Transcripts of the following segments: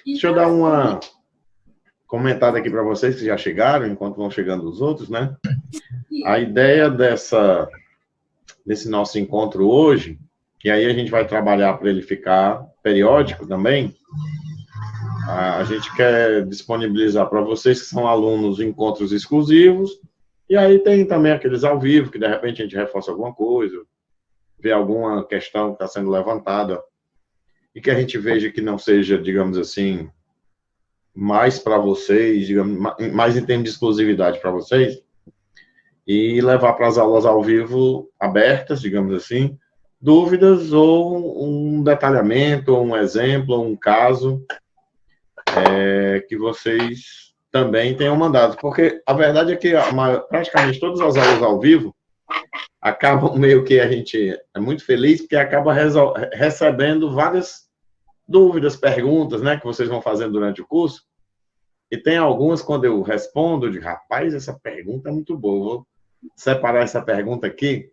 Deixa eu dar uma comentada aqui para vocês que já chegaram, enquanto vão chegando os outros, né? A ideia desse nosso encontro hoje, e aí a gente vai trabalhar para ele ficar periódico também, a gente quer disponibilizar para vocês que são alunos encontros exclusivos, e aí tem também aqueles ao vivo, que de repente a gente reforça alguma coisa, vê alguma questão que está sendo levantada, e que a gente veja que não seja, digamos assim, mais para vocês, digamos, mais em termos de exclusividade para vocês, e levar para as aulas ao vivo abertas, digamos assim, dúvidas ou um detalhamento, ou um exemplo, ou um caso que vocês também tenham mandado. Porque a verdade é que praticamente todas as aulas ao vivo acabam meio que a gente é muito feliz porque acaba recebendo várias dúvidas, perguntas, né, que vocês vão fazendo durante o curso. E tem algumas, quando eu respondo, eu digo, rapaz, essa pergunta é muito boa, vou separar essa pergunta aqui.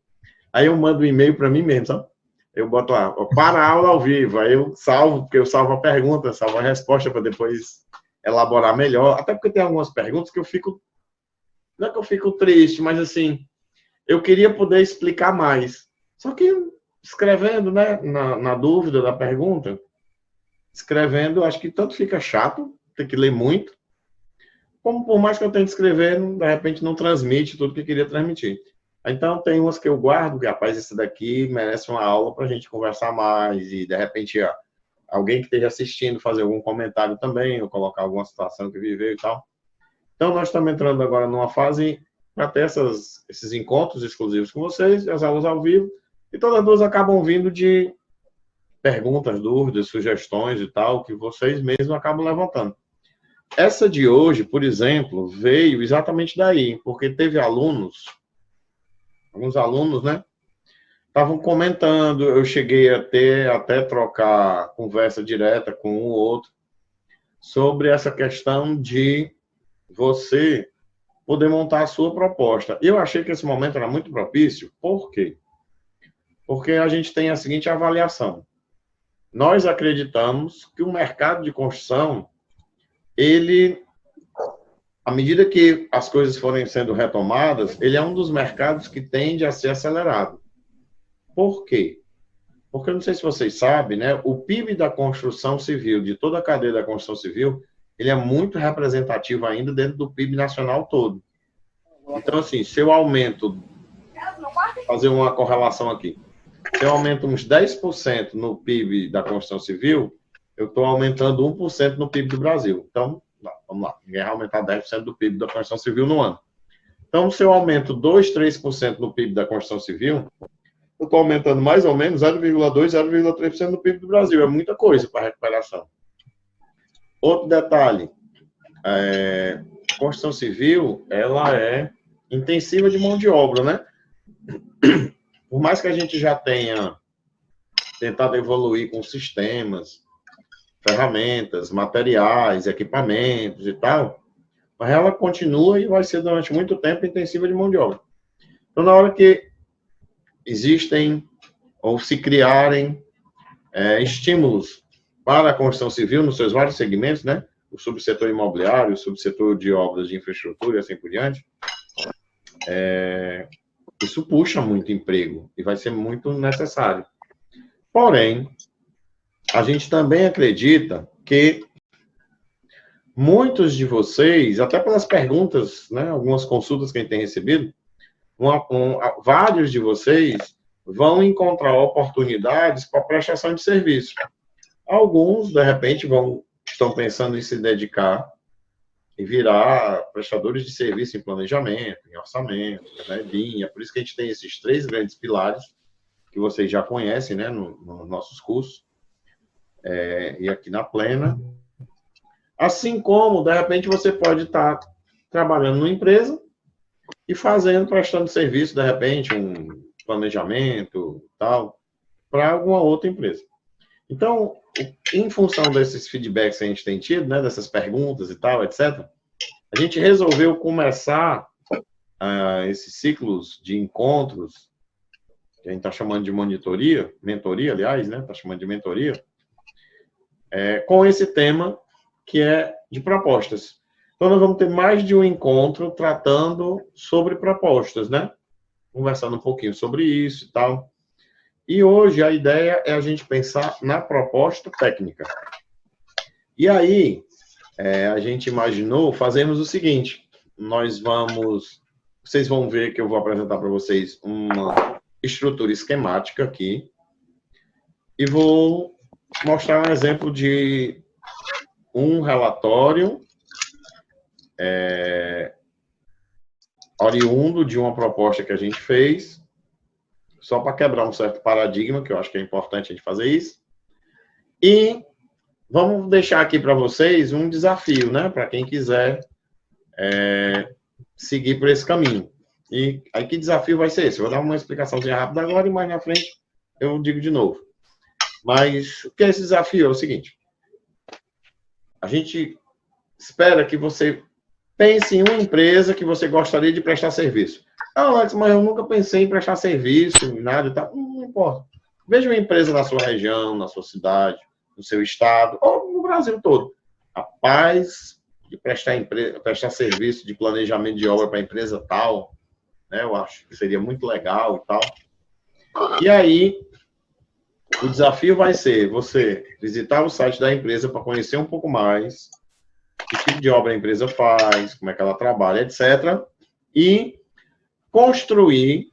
Aí eu mando um e-mail para mim mesmo, sabe? Eu boto lá, para a aula ao vivo, aí eu salvo, porque eu salvo a pergunta, salvo a resposta para depois elaborar melhor. Até porque tem algumas perguntas que eu fico, não é que eu fico triste, mas assim, eu queria poder explicar mais. Só que escrevendo, né, na dúvida da pergunta, escrevendo, acho que tanto fica chato, tem que ler muito, como por mais que eu tente escrever, de repente não transmite tudo que eu queria transmitir. Então, tem umas que eu guardo, que, rapaz, esse daqui merece uma aula para a gente conversar mais, e de repente, alguém que esteja assistindo fazer algum comentário também, ou colocar alguma situação que viveu e tal. Então, nós estamos entrando agora numa fase para ter esses encontros exclusivos com vocês, as aulas ao vivo, e todas as duas acabam vindo de perguntas, dúvidas, sugestões e tal, que vocês mesmos acabam levantando. Essa de hoje, por exemplo, veio exatamente daí, porque teve alguns alunos, né, estavam comentando, eu cheguei a ter, até trocar conversa direta com um ou outro, sobre essa questão de você poder montar a sua proposta. Eu achei que esse momento era muito propício, por quê? Porque a gente tem a seguinte avaliação. Nós acreditamos que o mercado de construção, ele, à medida que as coisas forem sendo retomadas, ele é um dos mercados que tende a ser acelerado. Por quê? Porque, eu não sei se vocês sabem, né, o PIB da construção civil, de toda a cadeia da construção civil, ele é muito representativo ainda dentro do PIB nacional todo. Então, assim, se eu aumento, fazer uma correlação aqui, se eu aumento uns 10% no PIB da construção civil, eu estou aumentando 1% no PIB do Brasil. Então, vamos lá, ninguém vai aumentar 10% do PIB da construção civil no ano. Então, se eu aumento 2, 3% no PIB da construção civil, eu estou aumentando mais ou menos 0,2, 0,3% no PIB do Brasil. É muita coisa para recuperação. Outro detalhe, construção civil, ela é intensiva de mão de obra, né? Por mais que a gente já tenha tentado evoluir com sistemas, ferramentas, materiais, equipamentos e tal, mas ela continua e vai ser durante muito tempo intensiva de mão de obra. Então, na hora que existem ou se criarem estímulos para a construção civil nos seus vários segmentos, né? O subsetor imobiliário, o subsetor de obras de infraestrutura e assim por diante, isso puxa muito emprego e vai ser muito necessário. Porém, a gente também acredita que muitos de vocês, até pelas perguntas, né, algumas consultas que a gente tem recebido, vários de vocês vão encontrar oportunidades para prestação de serviço. Alguns, de repente, estão pensando em se dedicar e virar prestadores de serviço em planejamento, em orçamento, né, BIM. É por isso que a gente tem esses 3 grandes pilares que vocês já conhecem, né, nos nossos cursos, e aqui na Plena. Assim como, de repente, você pode estar trabalhando numa empresa e prestando serviço, de repente, um planejamento, tal, para alguma outra empresa. Então, em função desses feedbacks que a gente tem tido, né, dessas perguntas e tal, etc., a gente resolveu começar esses ciclos de encontros, que a gente está chamando de mentoria, aliás, né, está chamando de mentoria, com esse tema que é de propostas. Então, nós vamos ter mais de um encontro tratando sobre propostas, né? Conversando um pouquinho sobre isso e tal. E hoje a ideia é a gente pensar na proposta técnica. E aí, a gente imaginou, fazemos o seguinte, vocês vão ver que eu vou apresentar para vocês uma estrutura esquemática aqui, e vou mostrar um exemplo de um relatório oriundo de uma proposta que a gente fez, só para quebrar um certo paradigma, que eu acho que é importante a gente fazer isso. E vamos deixar aqui para vocês um desafio, né? Para quem quiser seguir por esse caminho. E aí, que desafio vai ser esse? Eu vou dar uma explicaçãozinha rápida agora e mais na frente eu digo de novo. Mas o que é esse desafio? É o seguinte. A gente espera que você pense em uma empresa que você gostaria de prestar serviço. Ah, Alex, mas eu nunca pensei em prestar serviço, nada e tal. Não importa. Veja uma empresa na sua região, na sua cidade, no seu estado, ou no Brasil todo. Capaz de prestar serviço de planejamento de obra para a empresa tal, né? Eu acho que seria muito legal e tal. E aí, o desafio vai ser você visitar o site da empresa para conhecer um pouco mais que tipo de obra a empresa faz, como é que ela trabalha, etc. E construir,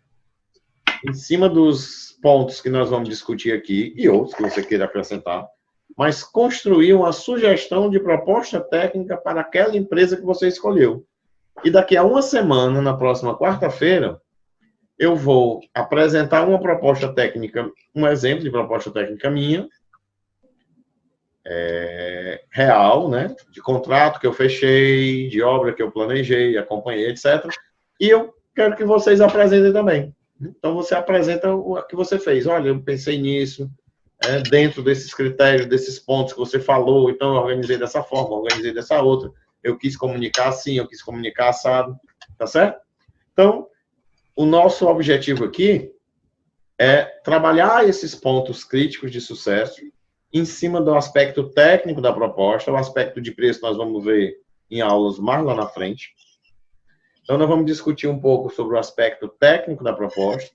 em cima dos pontos que nós vamos discutir aqui, e outros que você queira acrescentar, mas construir uma sugestão de proposta técnica para aquela empresa que você escolheu. E daqui a uma semana, na próxima quarta-feira, eu vou apresentar uma proposta técnica, um exemplo de proposta técnica minha, real, né? De contrato que eu fechei, de obra que eu planejei, acompanhei, etc. E eu quero que vocês apresentem também. Então, você apresenta o que você fez. Olha, eu pensei nisso, dentro desses critérios, desses pontos que você falou, então eu organizei dessa forma, organizei dessa outra. Eu quis comunicar assim, eu quis comunicar assado. Tá certo? Então, o nosso objetivo aqui é trabalhar esses pontos críticos de sucesso em cima do aspecto técnico da proposta. O aspecto de preço nós vamos ver em aulas mais lá na frente. Então, nós vamos discutir um pouco sobre o aspecto técnico da proposta.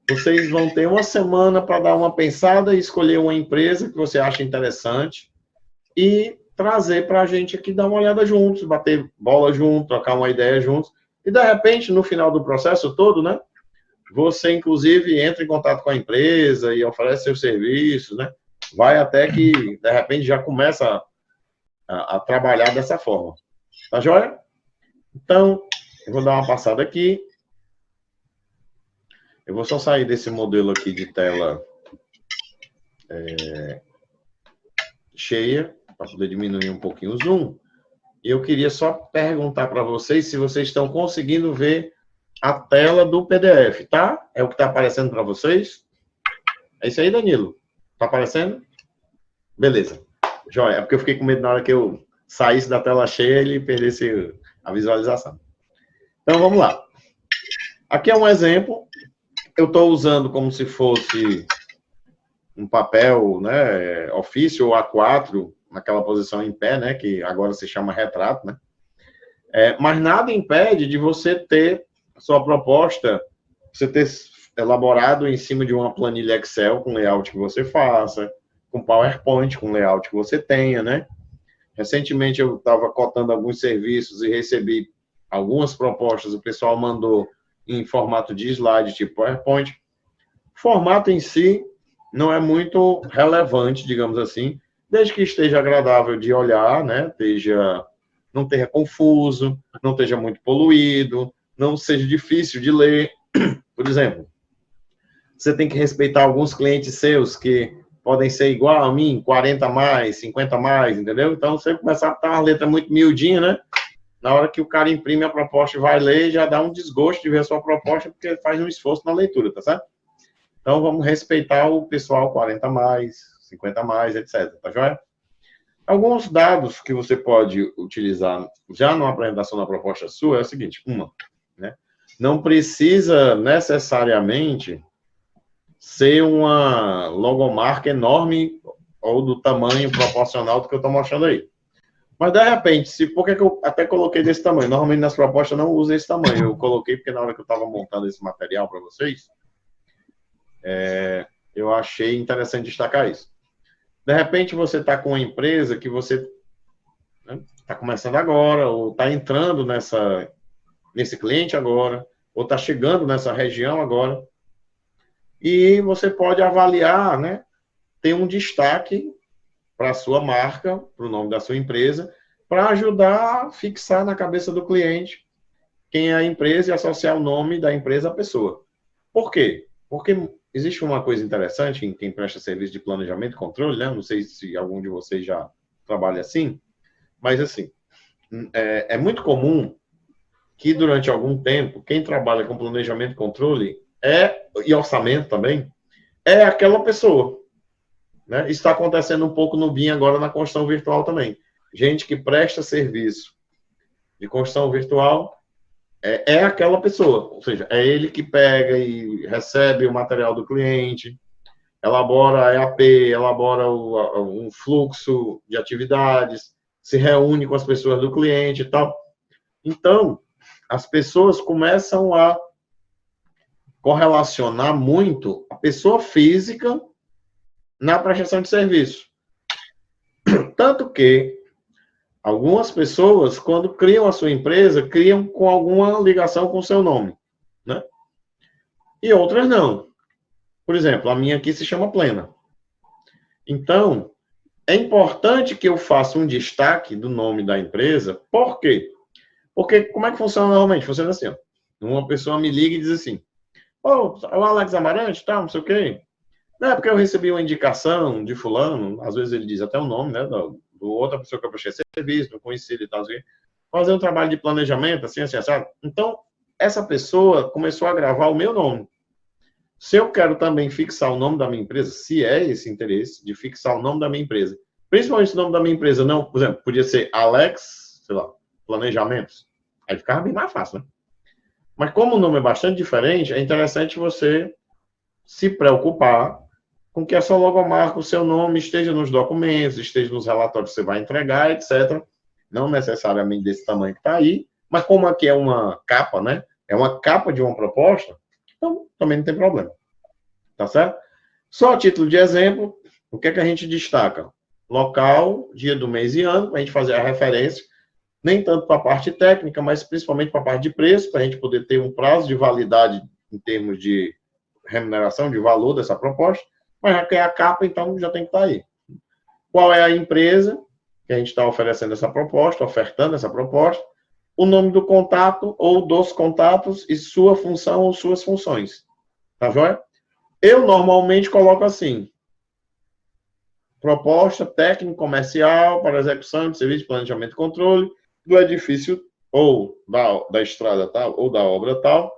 Vocês vão ter uma semana para dar uma pensada e escolher uma empresa que você acha interessante e trazer para a gente aqui, dar uma olhada juntos, bater bola junto, trocar uma ideia juntos. E, de repente, no final do processo todo, né, você, inclusive, entra em contato com a empresa e oferece seus serviços, né? Vai até que, de repente, já começa a trabalhar dessa forma. Tá joia? Então, eu vou dar uma passada aqui. Eu vou só sair desse modelo aqui de tela cheia, para poder diminuir um pouquinho o zoom. E eu queria só perguntar para vocês se vocês estão conseguindo ver a tela do PDF, tá? É o que está aparecendo para vocês? É isso aí, Danilo? Está aparecendo? Beleza. Joia. É porque eu fiquei com medo na hora que eu saísse da tela cheia e perdesse a visualização. Então, vamos lá. Aqui é um exemplo. Eu estou usando como se fosse um papel, né, ofício ou A4, naquela posição em pé, né, que agora se chama retrato, né? Mas nada impede de você ter a sua proposta, você ter elaborado em cima de uma planilha Excel com layout que você faça, com PowerPoint, com layout que você tenha, né? Recentemente eu estava cotando alguns serviços e recebi algumas propostas, o pessoal mandou em formato de slide, tipo PowerPoint. O formato em si não é muito relevante, digamos assim, desde que esteja agradável de olhar, né? Não esteja confuso, não esteja muito poluído, não seja difícil de ler. Por exemplo, você tem que respeitar alguns clientes seus que podem ser igual a mim, 40 mais, 50 mais, entendeu? Então, você começar a botar uma letra muito miudinha, né? Na hora que o cara imprime a proposta e vai ler, já dá um desgosto de ver a sua proposta, porque ele faz um esforço na leitura, tá certo? Então, vamos respeitar o pessoal 40 mais, 50 mais, etc. Tá joia? Alguns dados que você pode utilizar já na apresentação da proposta sua é o seguinte: né? Não precisa necessariamente ser uma logomarca enorme ou do tamanho proporcional do que eu estou mostrando aí. Mas, de repente, por que eu até coloquei desse tamanho? Normalmente, nas propostas, eu não uso esse tamanho. Eu coloquei porque, na hora que eu estava montando esse material para vocês, eu achei interessante destacar isso. De repente, você está com uma empresa que você está começando agora, ou está entrando nesse cliente agora, ou está chegando nessa região agora, e você pode avaliar, né? Ter um destaque para a sua marca, para o nome da sua empresa, para ajudar a fixar na cabeça do cliente quem é a empresa e associar o nome da empresa à pessoa. Por quê? Porque existe uma coisa interessante em quem presta serviço de planejamento e controle, né? Não sei se algum de vocês já trabalha assim, mas assim, é muito comum que durante algum tempo, quem trabalha com planejamento e controle e orçamento também, é aquela pessoa. Né? Isso está acontecendo um pouco no BIM agora na construção virtual também. Gente que presta serviço de construção virtual é aquela pessoa, ou seja, é ele que pega e recebe o material do cliente, elabora a EAP, elabora um fluxo de atividades, se reúne com as pessoas do cliente e tal. Então, as pessoas começam a correlacionar muito a pessoa física na prestação de serviço. Tanto que algumas pessoas, quando criam a sua empresa, criam com alguma ligação com o seu nome, né? E outras não. Por exemplo, a minha aqui se chama Plena. Então, é importante que eu faça um destaque do nome da empresa. Por quê? Porque como é que funciona normalmente? Funciona assim, ó. Uma pessoa me liga e diz assim, o Alex Amarante, tal, não sei o quê. Não é porque eu recebi uma indicação de fulano, às vezes ele diz até o nome, né, do outra pessoa que eu prestei serviço, conhecido e tal, assim, fazer um trabalho de planejamento, assim, sabe? Então, essa pessoa começou a gravar o meu nome. Se eu quero também fixar o nome da minha empresa, se é esse interesse de fixar o nome da minha empresa, principalmente o nome da minha empresa, não, por exemplo, podia ser Alex, sei lá, Planejamentos, aí ficava bem mais fácil, né? Mas como o nome é bastante diferente, é interessante você se preocupar com que essa logomarca, o seu nome, esteja nos documentos, esteja nos relatórios que você vai entregar, etc. Não necessariamente desse tamanho que está aí, mas como aqui é uma capa, né? É uma capa de uma proposta, então também não tem problema. Tá certo? Só a título de exemplo, o que é que a gente destaca? Local, dia do mês e ano, para a gente fazer a referência, nem tanto para a parte técnica, mas principalmente para a parte de preço, para a gente poder ter um prazo de validade em termos de remuneração, de valor dessa proposta. Mas já que é a capa, então já tem que estar aí. Qual é a empresa que a gente está oferecendo essa proposta, ofertando essa proposta, o nome do contato ou dos contatos e sua função ou suas funções. Tá joia? Eu normalmente coloco assim, proposta técnico-comercial para execução de serviço de planejamento e controle do edifício ou da estrada tal, ou da obra tal,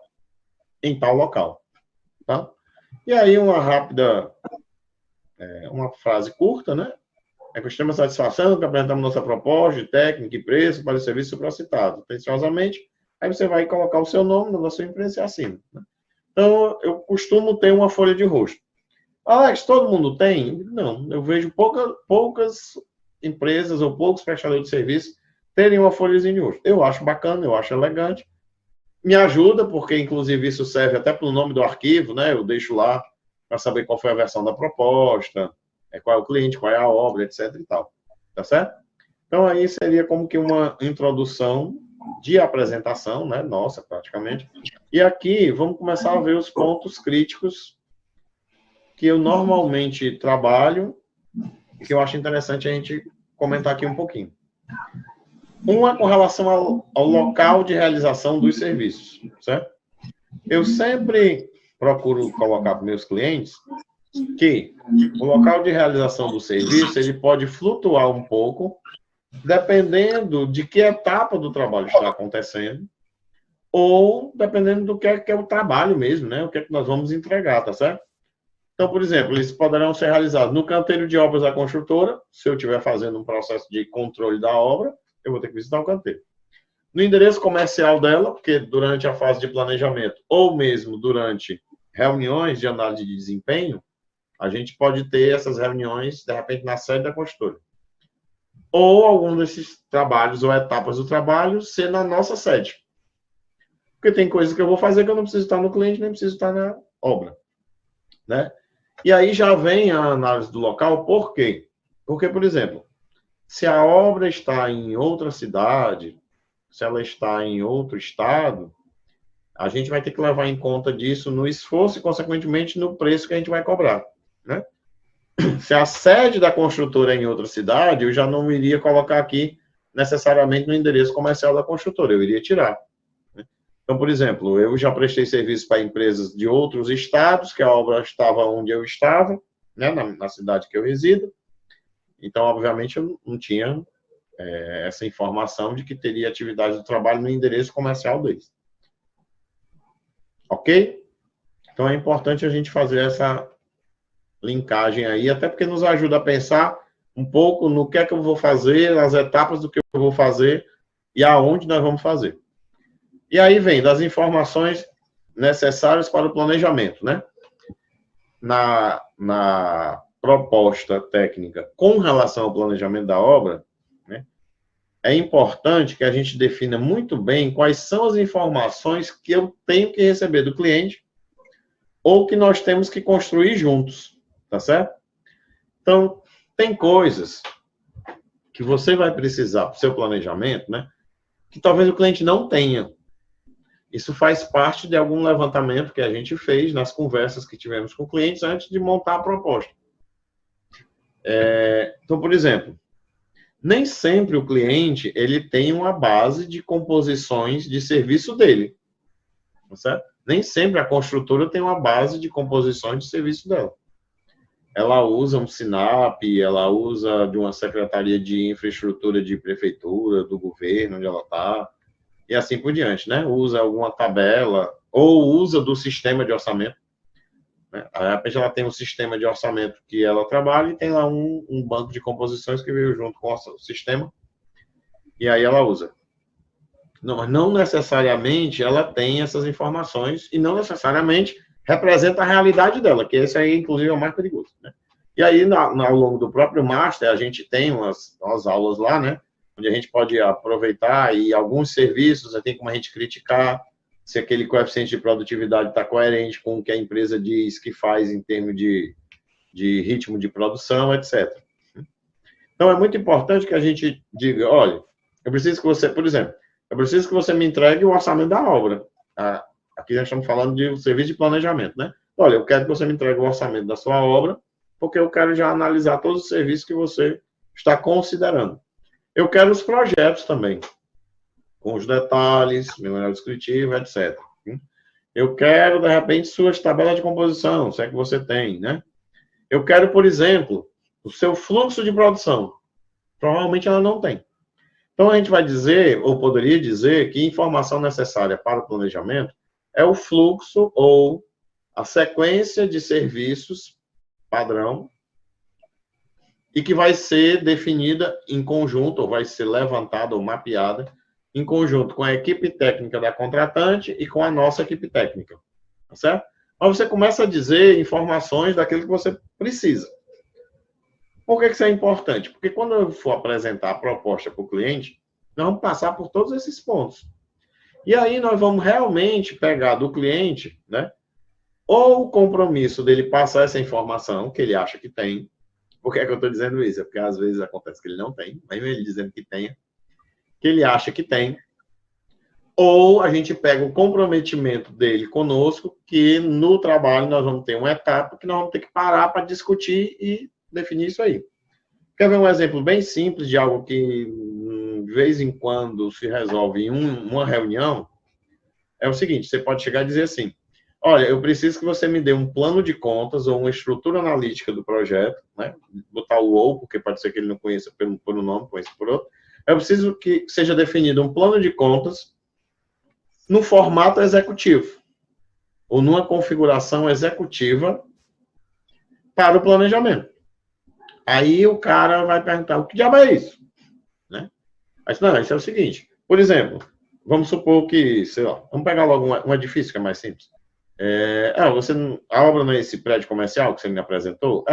em tal local. Tá? E aí uma rápida, uma frase curta, né? É com extrema satisfação que apresentamos nossa proposta de técnica e preço para o serviço supracitado. Atenciosamente, aí você vai colocar o seu nome na sua empresa e assina. Né? Então, eu costumo ter uma folha de rosto. Alex, todo mundo tem? Não, eu vejo poucas empresas ou poucos prestadores de serviço terem uma folhazinha de rosto. Eu acho bacana, eu acho elegante. Me ajuda, porque inclusive isso serve até para o nome do arquivo, né? Eu deixo lá para saber qual foi a versão da proposta, qual é o cliente, qual é a obra, etc. e tal. Tá certo? Então, aí seria como que uma introdução de apresentação, né? Nossa, praticamente. E aqui, vamos começar a ver os pontos críticos que eu normalmente trabalho e que eu acho interessante a gente comentar aqui um pouquinho. Uma com relação ao local de realização dos serviços, certo? Eu sempre procuro colocar para meus clientes que o local de realização do serviço ele pode flutuar um pouco, dependendo de que etapa do trabalho está acontecendo, ou dependendo do que é o trabalho mesmo, né? O que é que nós vamos entregar, tá certo? Então, por exemplo, eles poderão ser realizados no canteiro de obras da construtora, se eu estiver fazendo um processo de controle da obra, eu vou ter que visitar o canteiro. No endereço comercial dela, porque durante a fase de planejamento, ou mesmo durante reuniões de análise de desempenho, a gente pode ter essas reuniões, de repente, na sede da construtora. ou algum desses trabalhos ou etapas do trabalho ser na nossa sede. Porque tem coisas que eu vou fazer que eu não preciso estar no cliente, nem preciso estar na obra, né? E aí já vem a análise do local, por quê? Porque, por exemplo, se a obra está em outra cidade, se ela está em outro estado, a gente vai ter que levar em conta disso no esforço e, consequentemente, no preço que a gente vai cobrar, né? Se a sede da construtora é em outra cidade, eu já não iria colocar aqui necessariamente no endereço comercial da construtora, eu iria tirar. Né? Então, por exemplo, eu já prestei serviço para empresas de outros estados, que a obra estava onde eu estava, né, na cidade que eu resido. Então, obviamente, eu não tinha essa informação de que teria atividade do trabalho no endereço comercial deles. Ok? Então, é importante a gente fazer essa linkagem aí, até porque nos ajuda a pensar um pouco no que é que eu vou fazer, as etapas do que eu vou fazer e aonde nós vamos fazer. E aí vem das informações necessárias para o planejamento, né? Na proposta técnica com relação ao planejamento da obra, né, é importante que a gente defina muito bem quais são as informações que eu tenho que receber do cliente ou que nós temos que construir juntos, tá certo? Então, tem coisas que você vai precisar para o seu planejamento, né, que talvez o cliente não tenha. Isso faz parte de algum levantamento que a gente fez nas conversas que tivemos com clientes antes de montar a proposta. Então, por exemplo, nem sempre o cliente ele tem uma base de composições de serviço dele, certo? Nem sempre a construtora tem uma base de composições de serviço dela. Ela usa um SINAP, ela usa de uma secretaria de infraestrutura de prefeitura, do governo, onde ela está, e assim por diante, né? Usa alguma tabela, ou usa do sistema de orçamento. Né? A repente ela tem um sistema de orçamento que ela trabalha e tem lá um banco de composições que veio junto com o sistema, e aí ela usa. Não necessariamente ela tem essas informações e não necessariamente representa a realidade dela, que esse aí, inclusive, é o mais perigoso. Né? E aí, ao longo do próprio Master, a gente tem umas aulas lá, né? Onde a gente pode aproveitar e alguns serviços, tem como a gente criticar se aquele coeficiente de produtividade está coerente com o que a empresa diz que faz em termos de ritmo de produção, etc. Então, é muito importante que a gente diga, olha, eu preciso que você, por exemplo, eu preciso que você me entregue o orçamento da obra. Aqui nós estamos falando de serviço de planejamento, né? Olha, eu quero que você me entregue o orçamento da sua obra, porque eu quero já analisar todos os serviços que você está considerando. Eu quero os projetos também, com os detalhes, memorial descritivo, etc. Eu quero, de repente, suas tabelas de composição, se é que você tem, né? Eu quero, por exemplo, o seu fluxo de produção. Provavelmente ela não tem. Então, a gente vai dizer, ou poderia dizer, que informação necessária para o planejamento é o fluxo ou a sequência de serviços padrão e que vai ser definida em conjunto, ou vai ser levantada ou mapeada em conjunto com a equipe técnica da contratante e com a nossa equipe técnica. Tá certo? Mas você começa a dizer informações daquilo que você precisa. Por que isso é importante? Porque quando eu for apresentar a proposta para o cliente, nós vamos passar por todos esses pontos. E aí nós vamos realmente pegar do cliente, né, ou o compromisso dele passar essa informação que ele acha que tem. Por que é que eu estou dizendo isso? É porque às vezes acontece que ele não tem, mesmo ele dizendo que tenha, que ele acha que tem. Ou a gente pega o comprometimento dele conosco, que no trabalho nós vamos ter uma etapa que nós vamos ter que parar para discutir e definir isso aí. Quer ver um exemplo bem simples de algo que, de vez em quando, se resolve em uma reunião? É o seguinte, você pode chegar e dizer assim, olha, eu preciso que você me dê um plano de contas ou uma estrutura analítica do projeto, né? Botar o ou, porque pode ser que ele não conheça por um nome, conheça por outro. Eu preciso que seja definido um plano de contas no formato executivo, ou numa configuração executiva para o planejamento. Aí o cara vai perguntar, o que diabo é isso? Né? Aí, não, isso é o seguinte, por exemplo, vamos supor que, sei lá, vamos pegar logo um edifício que é mais simples. A obra não é esse prédio comercial que você me apresentou?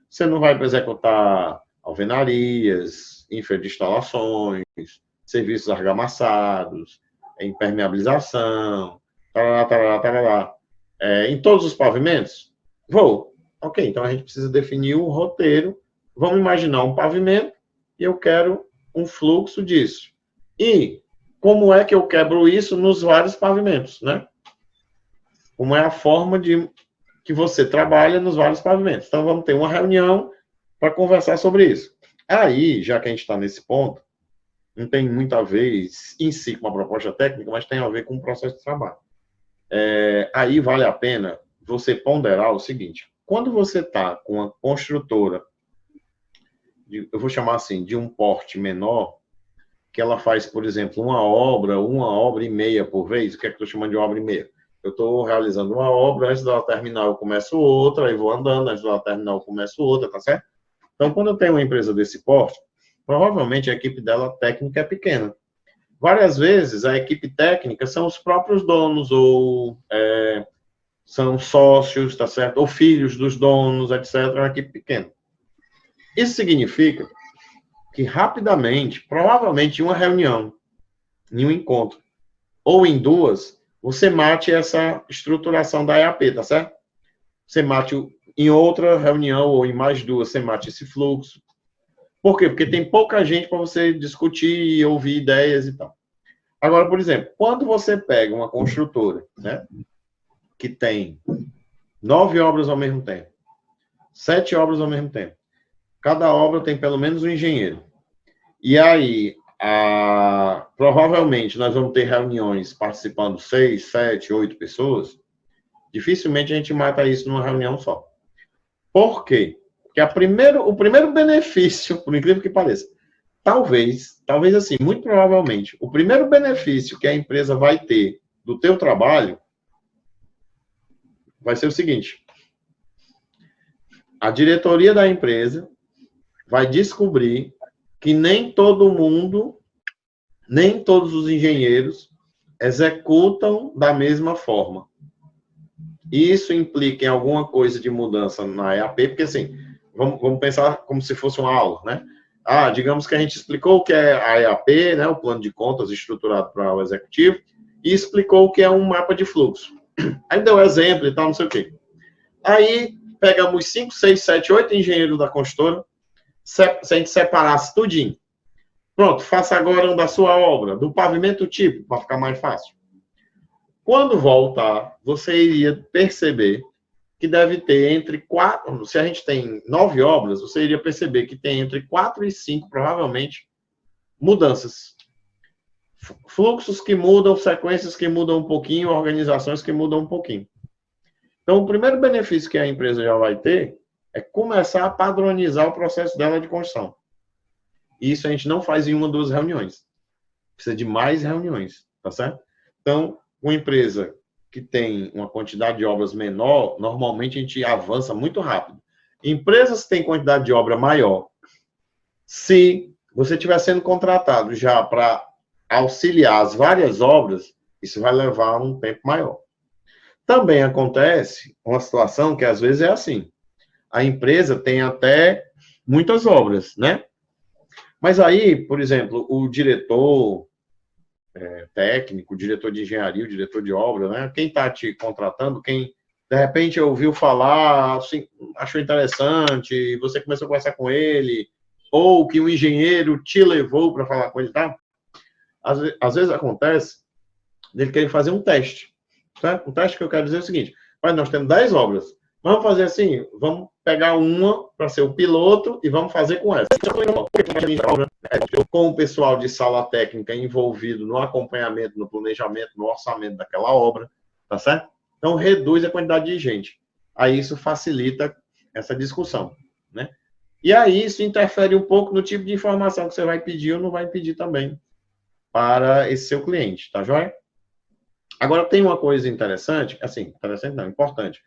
Você não vai executar alvenarias, infra de instalações, serviços argamassados, impermeabilização, tarará, tarará, tarará. Em todos os pavimentos? Vou. Ok, então a gente precisa definir o roteiro. Vamos imaginar um pavimento e eu quero um fluxo disso. E como é que eu quebro isso nos vários pavimentos, né? Como é a forma que você trabalha nos vários pavimentos. Então, vamos ter uma reunião para conversar sobre isso. Aí, já que a gente está nesse ponto, não tem muito a ver em si com uma proposta técnica, mas tem a ver com o processo de trabalho. Aí vale a pena você ponderar o seguinte: quando você está com uma construtora, eu vou chamar assim, de um porte menor, que ela faz, por exemplo, uma obra e meia por vez. O que é que eu estou chamando de obra e meia? Eu estou realizando uma obra, antes dela terminar eu começo outra, aí vou andando, antes dela terminar eu começo outra, tá certo? Então, quando eu tenho uma empresa desse porte, provavelmente a equipe dela técnica é pequena. Várias vezes a equipe técnica são os próprios donos, ou são sócios, tá certo? Ou filhos dos donos, etc. É uma equipe pequena. Isso significa que rapidamente, provavelmente em uma reunião, em um encontro, ou em duas, você mate essa estruturação da EAP, tá certo? Você mate em outra reunião, ou em mais duas, você mate esse fluxo. Por quê? Porque tem pouca gente para você discutir e ouvir ideias e tal. Agora, por exemplo, quando você pega uma construtora, né, que tem 9 obras ao mesmo tempo, 7 obras ao mesmo tempo, cada obra tem pelo menos um engenheiro. E aí, provavelmente, nós vamos ter reuniões participando 6, 7, 8 pessoas. Dificilmente a gente mata isso numa reunião só. Por quê? Porque o primeiro benefício, por incrível que pareça, talvez assim, muito provavelmente, o primeiro benefício que a empresa vai ter do teu trabalho vai ser o seguinte: a diretoria da empresa vai descobrir que nem todo mundo, nem todos os engenheiros executam da mesma forma. Isso implica em alguma coisa de mudança na EAP, porque assim, vamos pensar como se fosse uma aula, né? Digamos que a gente explicou o que é a EAP, né, o plano de contas estruturado para o executivo, e explicou o que é um mapa de fluxo. Aí deu exemplo e tal, não sei o quê. Aí pegamos 5, 6, 7, 8 engenheiros da construtora, se a gente separasse tudinho. Pronto, faça agora um da sua obra, do pavimento tipo, para ficar mais fácil. Quando voltar, você iria perceber que deve ter entre 4, se a gente tem 9 obras, você iria perceber que tem entre 4 e 5, provavelmente, mudanças. Fluxos que mudam, sequências que mudam um pouquinho, organizações que mudam um pouquinho. Então, o primeiro benefício que a empresa já vai ter é começar a padronizar o processo dela de construção. E isso a gente não faz em uma ou duas reuniões. Precisa de mais reuniões, tá certo? Então, uma empresa que tem uma quantidade de obras menor, normalmente a gente avança muito rápido. Empresas que têm quantidade de obra maior, se você estiver sendo contratado já para auxiliar as várias obras, isso vai levar um tempo maior. Também acontece uma situação que às vezes é assim. A empresa tem até muitas obras, né? Mas aí, por exemplo, o diretor técnico, o diretor de engenharia, o diretor de obra, né? Quem está te contratando, quem de repente ouviu falar, assim, achou interessante, você começou a conversar com ele, ou que um engenheiro te levou para falar com ele, tá? Às vezes acontece dele querer fazer um teste. Certo? Um teste que eu quero dizer é o seguinte: mas nós temos 10 obras. Vamos fazer assim, vamos pegar uma para ser o piloto e vamos fazer com essa. Com o pessoal de sala técnica envolvido no acompanhamento, no planejamento, no orçamento daquela obra, tá certo? Então, reduz a quantidade de gente. Aí isso facilita essa discussão, né? E aí isso interfere um pouco no tipo de informação que você vai pedir ou não vai pedir também para esse seu cliente, tá joia? Agora, tem uma coisa interessante, assim, interessante não, importante,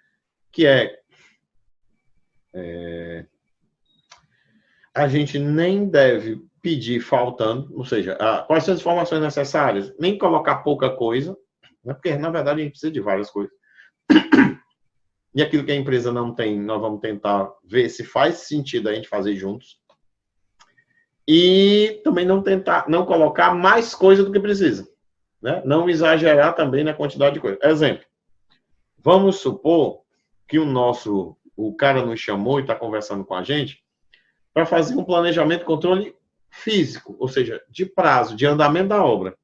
que a gente nem deve pedir faltando, ou seja, quais são as informações necessárias, nem colocar pouca coisa, né, porque, na verdade, a gente precisa de várias coisas. E aquilo que a empresa não tem, nós vamos tentar ver se faz sentido a gente fazer juntos. e também não colocar mais coisa do que precisa, né? Não exagerar também na quantidade de coisa. Exemplo, vamos supor que o cara nos chamou e está conversando com a gente para fazer um planejamento de controle físico, ou seja, de prazo, de andamento da obra.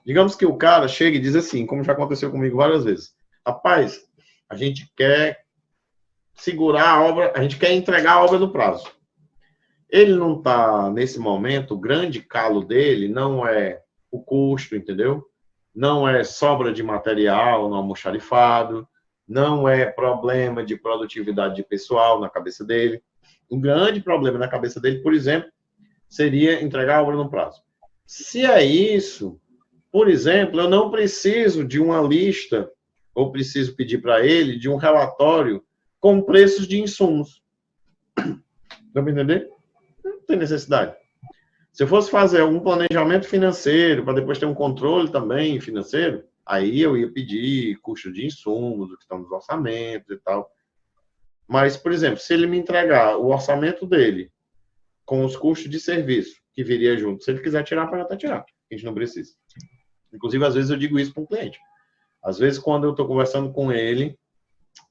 Digamos que o cara chega e diz assim, como já aconteceu comigo várias vezes, rapaz, a gente quer segurar a obra, a gente quer entregar a obra no prazo. Ele não está, nesse momento, o grande calo dele não é o custo, entendeu? Não é sobra de material no almoxarifado, não é problema de produtividade de pessoal na cabeça dele. O grande problema na cabeça dele, por exemplo, seria entregar a obra no prazo. Se é isso, por exemplo, eu não preciso de uma lista, ou preciso pedir para ele de um relatório com preços de insumos. Dá para entender? Não tem necessidade. Se eu fosse fazer algum planejamento financeiro, para depois ter um controle também financeiro, aí eu ia pedir custo de insumos, o que estão nos orçamentos e tal. Mas, por exemplo, se ele me entregar o orçamento dele com os custos de serviço que viria junto, se ele quiser tirar, pode até tirar. A gente não precisa. Inclusive, às vezes eu digo isso para um cliente. Às vezes, quando eu estou conversando com ele,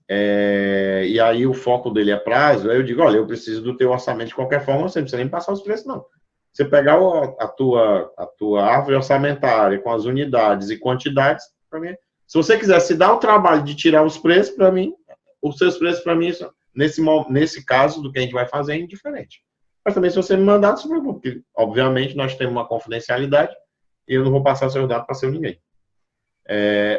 e aí o foco dele é prazo, aí eu digo, olha, eu preciso do teu orçamento de qualquer forma, você não precisa nem passar os preços, não. Você pegar a tua árvore orçamentária com as unidades e quantidades, para mim, se você quiser se dar o trabalho de tirar os preços, para mim, os seus preços, para mim, nesse caso do que a gente vai fazer, é indiferente. Mas também, se você me mandar, não se preocupe, porque, obviamente, nós temos uma confidencialidade e eu não vou passar seus dados para seu ninguém.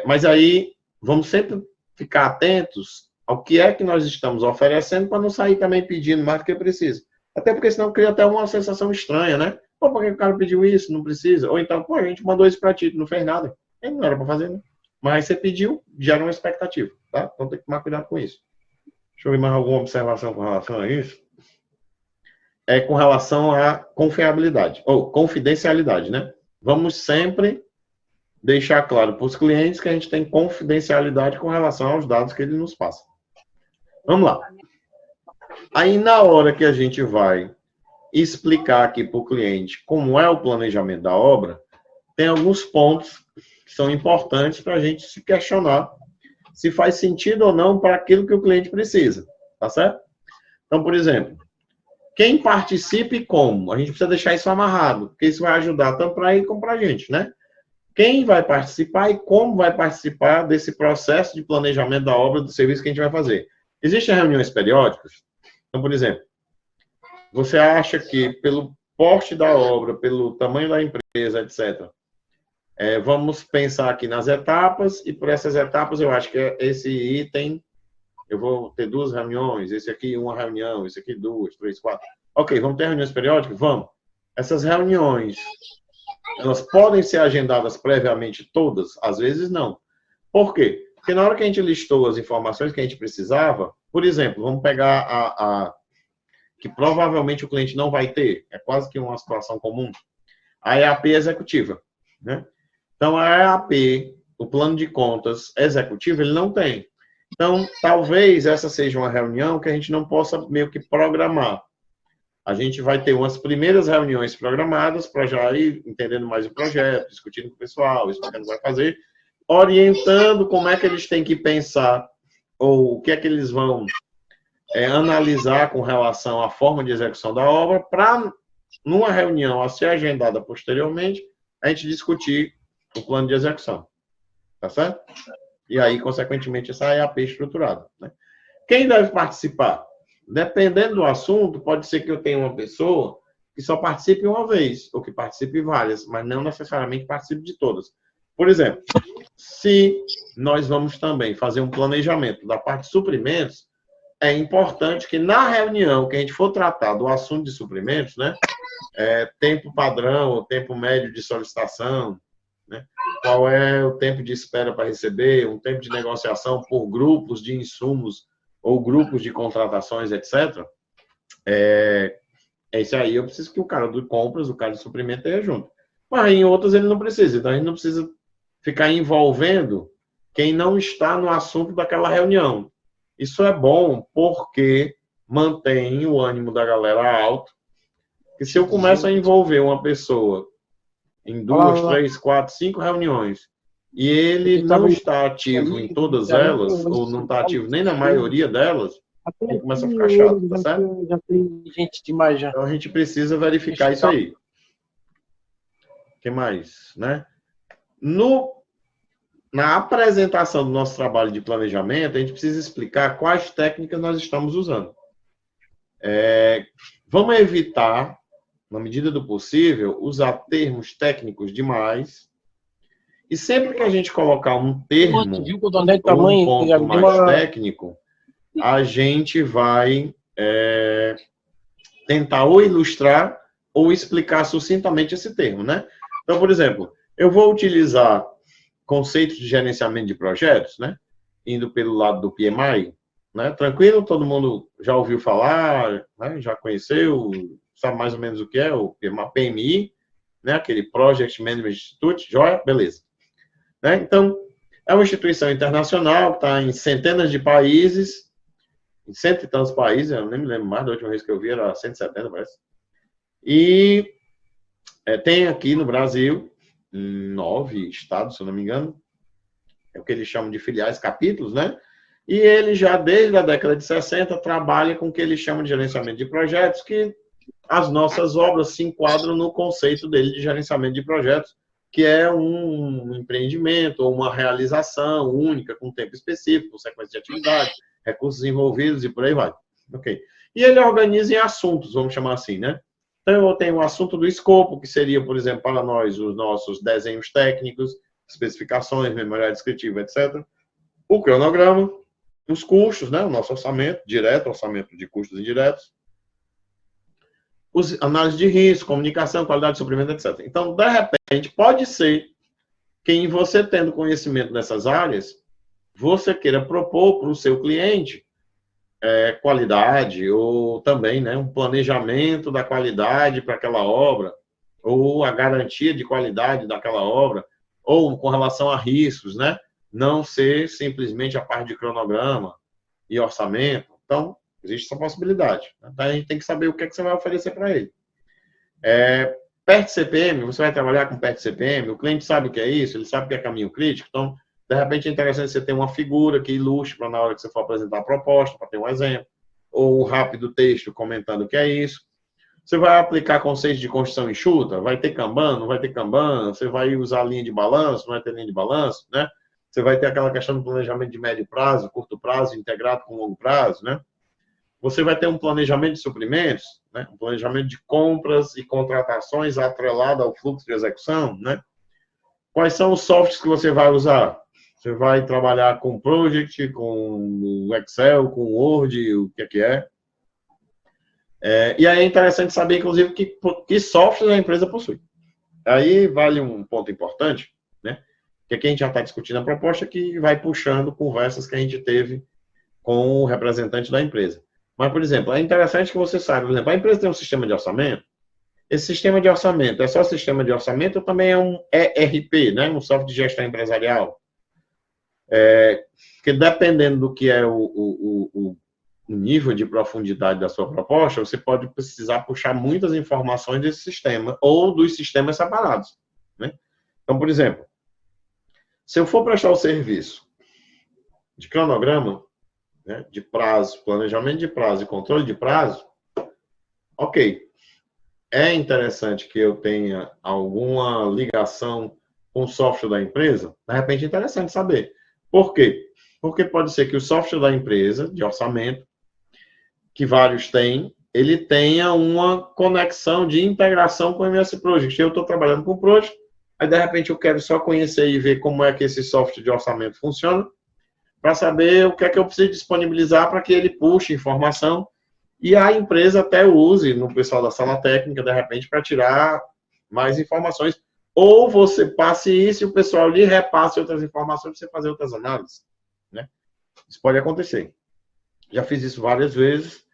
Mas aí, vamos sempre ficar atentos ao que é que nós estamos oferecendo para não sair também pedindo mais do que precisa. Até porque senão cria até uma sensação estranha, né? Pô, por que o cara pediu isso? Não precisa. Ou então, pô, a gente mandou isso para ti, não fez nada. Não era para fazer, né? Mas você pediu, gera uma expectativa, tá? Então tem que tomar cuidado com isso. Deixa eu ver mais alguma observação com relação a isso. Com relação à confiabilidade, ou confidencialidade, né? Vamos sempre deixar claro para os clientes que a gente tem confidencialidade com relação aos dados que ele nos passa. Vamos lá. Aí, na hora que a gente vai explicar aqui para o cliente como é o planejamento da obra, tem alguns pontos que são importantes para a gente se questionar se faz sentido ou não para aquilo que o cliente precisa, tá certo? Então, por exemplo, quem participa e como? A gente precisa deixar isso amarrado, porque isso vai ajudar tanto para ele como para a gente, né? Quem vai participar e como vai participar desse processo de planejamento da obra, do serviço que a gente vai fazer. Existem reuniões periódicas? Então, por exemplo, você acha que pelo porte da obra, pelo tamanho da empresa, etc., vamos pensar aqui nas etapas, e por essas etapas eu acho que esse item, eu vou ter 2 reuniões, esse aqui 1 reunião, esse aqui 2, 3, 4. Ok, vamos ter reuniões periódicas? Vamos. Essas reuniões, elas podem ser agendadas previamente todas? Às vezes não. Por quê? Porque na hora que a gente listou as informações que a gente precisava, por exemplo, vamos pegar que provavelmente o cliente não vai ter, é quase que uma situação comum, a EAP executiva, né? Então, a EAP, o plano de contas executivo, ele não tem. Então, talvez essa seja uma reunião que a gente não possa meio que programar. A gente vai ter umas primeiras reuniões programadas para já ir entendendo mais o projeto, discutindo com o pessoal, explicando o que vai fazer, orientando como é que eles têm que pensar ou o que é que eles vão analisar com relação à forma de execução da obra, para, numa reunião a ser agendada posteriormente, a gente discutir o plano de execução. Tá certo? E aí, consequentemente, essa EAP estruturada, né? Quem deve participar? Dependendo do assunto, pode ser que eu tenha uma pessoa que só participe uma vez, ou que participe várias, mas não necessariamente participe de todas. Por exemplo, se nós vamos também fazer um planejamento da parte de suprimentos, é importante que na reunião que a gente for tratar do assunto de suprimentos, né, tempo padrão, ou tempo médio de solicitação, né, qual é o tempo de espera para receber, um tempo de negociação por grupos de insumos ou grupos de contratações, etc. Isso aí eu preciso que o cara de compras, o cara de suprimento esteja junto. Mas em outras ele não precisa, então a gente não precisa ficar envolvendo quem não está no assunto daquela reunião. Isso é bom porque mantém o ânimo da galera alto, Que se eu começo a envolver uma pessoa em 2, 3, 4, 5 reuniões, e ele não está ativo em todas elas, ou não está ativo nem na maioria delas, ele começa a ficar chato, tá certo? Já tem gente demais já. Então a gente precisa verificar isso aí. O que mais, né? Na apresentação do nosso trabalho de planejamento, a gente precisa explicar quais técnicas nós estamos usando. Vamos evitar, na medida do possível, usar termos técnicos demais. E sempre que a gente colocar um termo ou um ponto mais técnico, a gente vai tentar ou ilustrar ou explicar sucintamente esse termo, né? Então, por exemplo, eu vou utilizar conceitos de gerenciamento de projetos, né? Indo pelo lado do PMI, né? Tranquilo? Todo mundo já ouviu falar, né? Já conheceu, sabe mais ou menos o que é o PMI, né? Aquele Project Management Institute, joia? Beleza. Né? Então, é uma instituição internacional que está em centenas de países, em cento e tantos países, eu nem me lembro mais, da última vez que eu vi era 170, parece. E tem aqui no Brasil, em 9 estados, se eu não me engano, é o que eles chamam de filiais, capítulos, né? E ele já, desde a década de 60, trabalha com o que eles chamam de gerenciamento de projetos, que as nossas obras se enquadram no conceito dele de gerenciamento de projetos, que é um empreendimento ou uma realização única, com tempo específico, sequência de atividade, recursos envolvidos e por aí vai. Ok. E ele organiza em assuntos, vamos chamar assim, né? Então, eu tenho o assunto do escopo, que seria, por exemplo, para nós, os nossos desenhos técnicos, especificações, memorial descritivo, etc. O cronograma, os custos, né? O nosso orçamento direto, orçamento de custos indiretos, análise de risco, comunicação, qualidade de suprimento, etc. Então, de repente, pode ser que em você tendo conhecimento nessas áreas, você queira propor para o seu cliente qualidade ou também, né, um planejamento da qualidade para aquela obra, ou a garantia de qualidade daquela obra, ou com relação a riscos, né? Não ser simplesmente a parte de cronograma e orçamento. Então, existe essa possibilidade. Então, a gente tem que saber o que você vai oferecer para ele. PERT CPM, você vai trabalhar com PERT CPM, o cliente sabe o que é isso, ele sabe o que é caminho crítico, então, de repente, é interessante você ter uma figura que ilustre para na hora que você for apresentar a proposta, para ter um exemplo, ou um rápido texto comentando o que é isso. Você vai aplicar conceitos de construção enxuta, vai ter Kanban, não vai ter Kanban, você vai usar linha de balanço, não vai ter linha de balanço, né? Você vai ter aquela questão do planejamento de médio prazo, curto prazo, integrado com longo prazo, né? Você vai ter um planejamento de suprimentos, né? Um planejamento de compras e contratações atrelado ao fluxo de execução, né? Quais são os softwares que você vai usar? Você vai trabalhar com Project, com Excel, com Word, o que é. E aí é interessante saber, inclusive, que software a empresa possui. Aí vale um ponto importante, né? Que aqui a gente já está discutindo a proposta que vai puxando conversas que a gente teve com o representante da empresa. Mas, por exemplo, é interessante que você saiba, por exemplo, a empresa tem um sistema de orçamento. Esse sistema de orçamento é só sistema de orçamento ou também é um ERP, né? Um software de gestão empresarial? Que dependendo do que é o nível de profundidade da sua proposta, você pode precisar puxar muitas informações desse sistema ou dos sistemas separados, né? Então, por exemplo, se eu for prestar o serviço de cronograma, né, de prazo, planejamento de prazo e controle de prazo, ok. É interessante que eu tenha alguma ligação com o software da empresa? De repente é interessante saber. Por quê? Porque pode ser que o software da empresa, de orçamento, que vários têm, ele tenha uma conexão de integração com o MS Project. Eu estou trabalhando com o Project, aí de repente eu quero só conhecer e ver como é que esse software de orçamento funciona, para saber o que é que eu preciso disponibilizar para que ele puxe informação e a empresa até use no pessoal da sala técnica, de repente, para tirar mais informações. Ou você passe isso e o pessoal lhe repasse outras informações para você fazer outras análises, né? Isso pode acontecer. Já fiz isso várias vezes.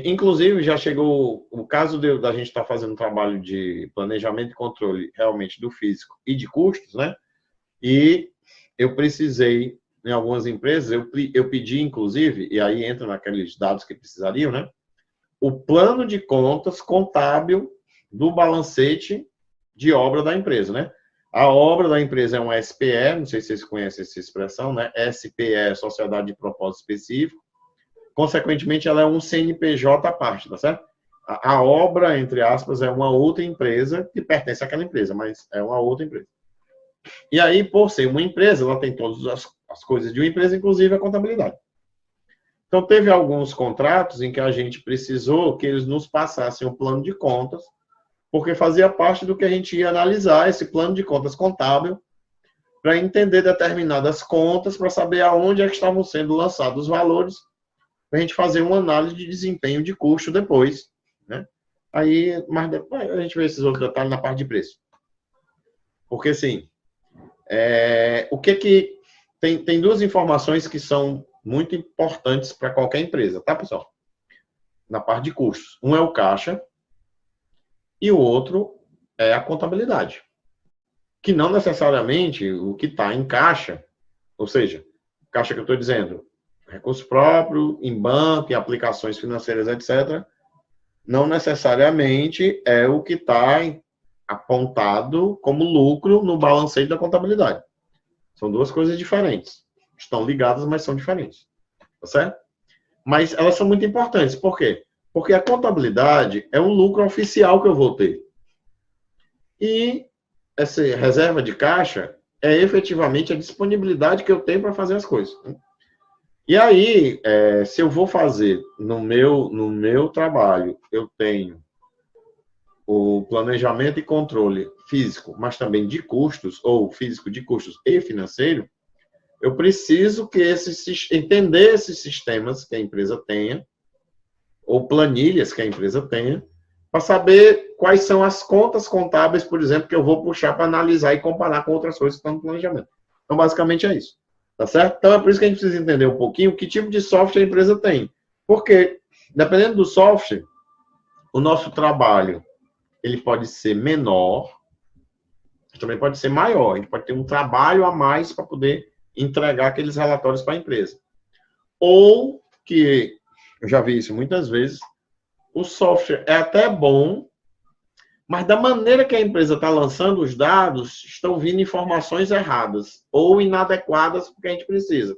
Inclusive, já chegou o caso da gente estar fazendo um trabalho de planejamento e controle realmente do físico e de custos, né? E eu precisei, em algumas empresas, eu pedi, inclusive, e aí entra naqueles dados que precisariam, né? o plano de contas contábil do balancete de obra da empresa, né? A obra da empresa é um SPE, não sei se vocês conhecem essa expressão, né? SPE é Sociedade de Propósito Específico. Consequentemente, ela é um CNPJ à parte, tá certo? A obra, entre aspas, é uma outra empresa que pertence àquela empresa, mas é uma outra empresa. E aí, por ser uma empresa, ela tem todas as coisas de uma empresa, inclusive a contabilidade. Então, teve alguns contratos em que a gente precisou que eles nos passassem um plano de contas, porque fazia parte do que a gente ia analisar, esse plano de contas contábil, para entender determinadas contas, para saber aonde é que estavam sendo lançados os valores, para a gente fazer uma análise de desempenho de custo depois, né? Aí, mas depois a gente vê esses outros detalhes na parte de preço. Porque, assim, o que tem duas informações que são muito importantes para qualquer empresa, tá, pessoal? Na parte de custos. Um é o caixa e o outro é a contabilidade. Que não necessariamente o que está em caixa, ou seja, caixa que eu estou dizendo, recurso próprio, em banco, em aplicações financeiras, etc., não necessariamente é o que está apontado como lucro no balanceio da contabilidade. São duas coisas diferentes. Estão ligadas, mas são diferentes. Tá certo? Mas elas são muito importantes. Por quê? Porque a contabilidade é um lucro oficial que eu vou ter. E essa reserva de caixa é efetivamente a disponibilidade que eu tenho para fazer as coisas. E aí, se eu vou fazer no meu trabalho, eu tenho o planejamento e controle físico, mas também de custos, ou físico de custos e financeiro, eu preciso entender esses sistemas que a empresa tenha, ou planilhas que a empresa tenha, para saber quais são as contas contábeis, por exemplo, que eu vou puxar para analisar e comparar com outras coisas que estão no planejamento. Então, basicamente é isso. Tá certo? Então, é por isso que a gente precisa entender um pouquinho que tipo de software a empresa tem. Porque, dependendo do software, o nosso trabalho ele pode ser menor, também pode ser maior. A gente pode ter um trabalho a mais para poder entregar aqueles relatórios para a empresa. Ou que, eu já vi isso muitas vezes, o software é até bom, mas da maneira que a empresa está lançando os dados, estão vindo informações erradas ou inadequadas para o que a gente precisa.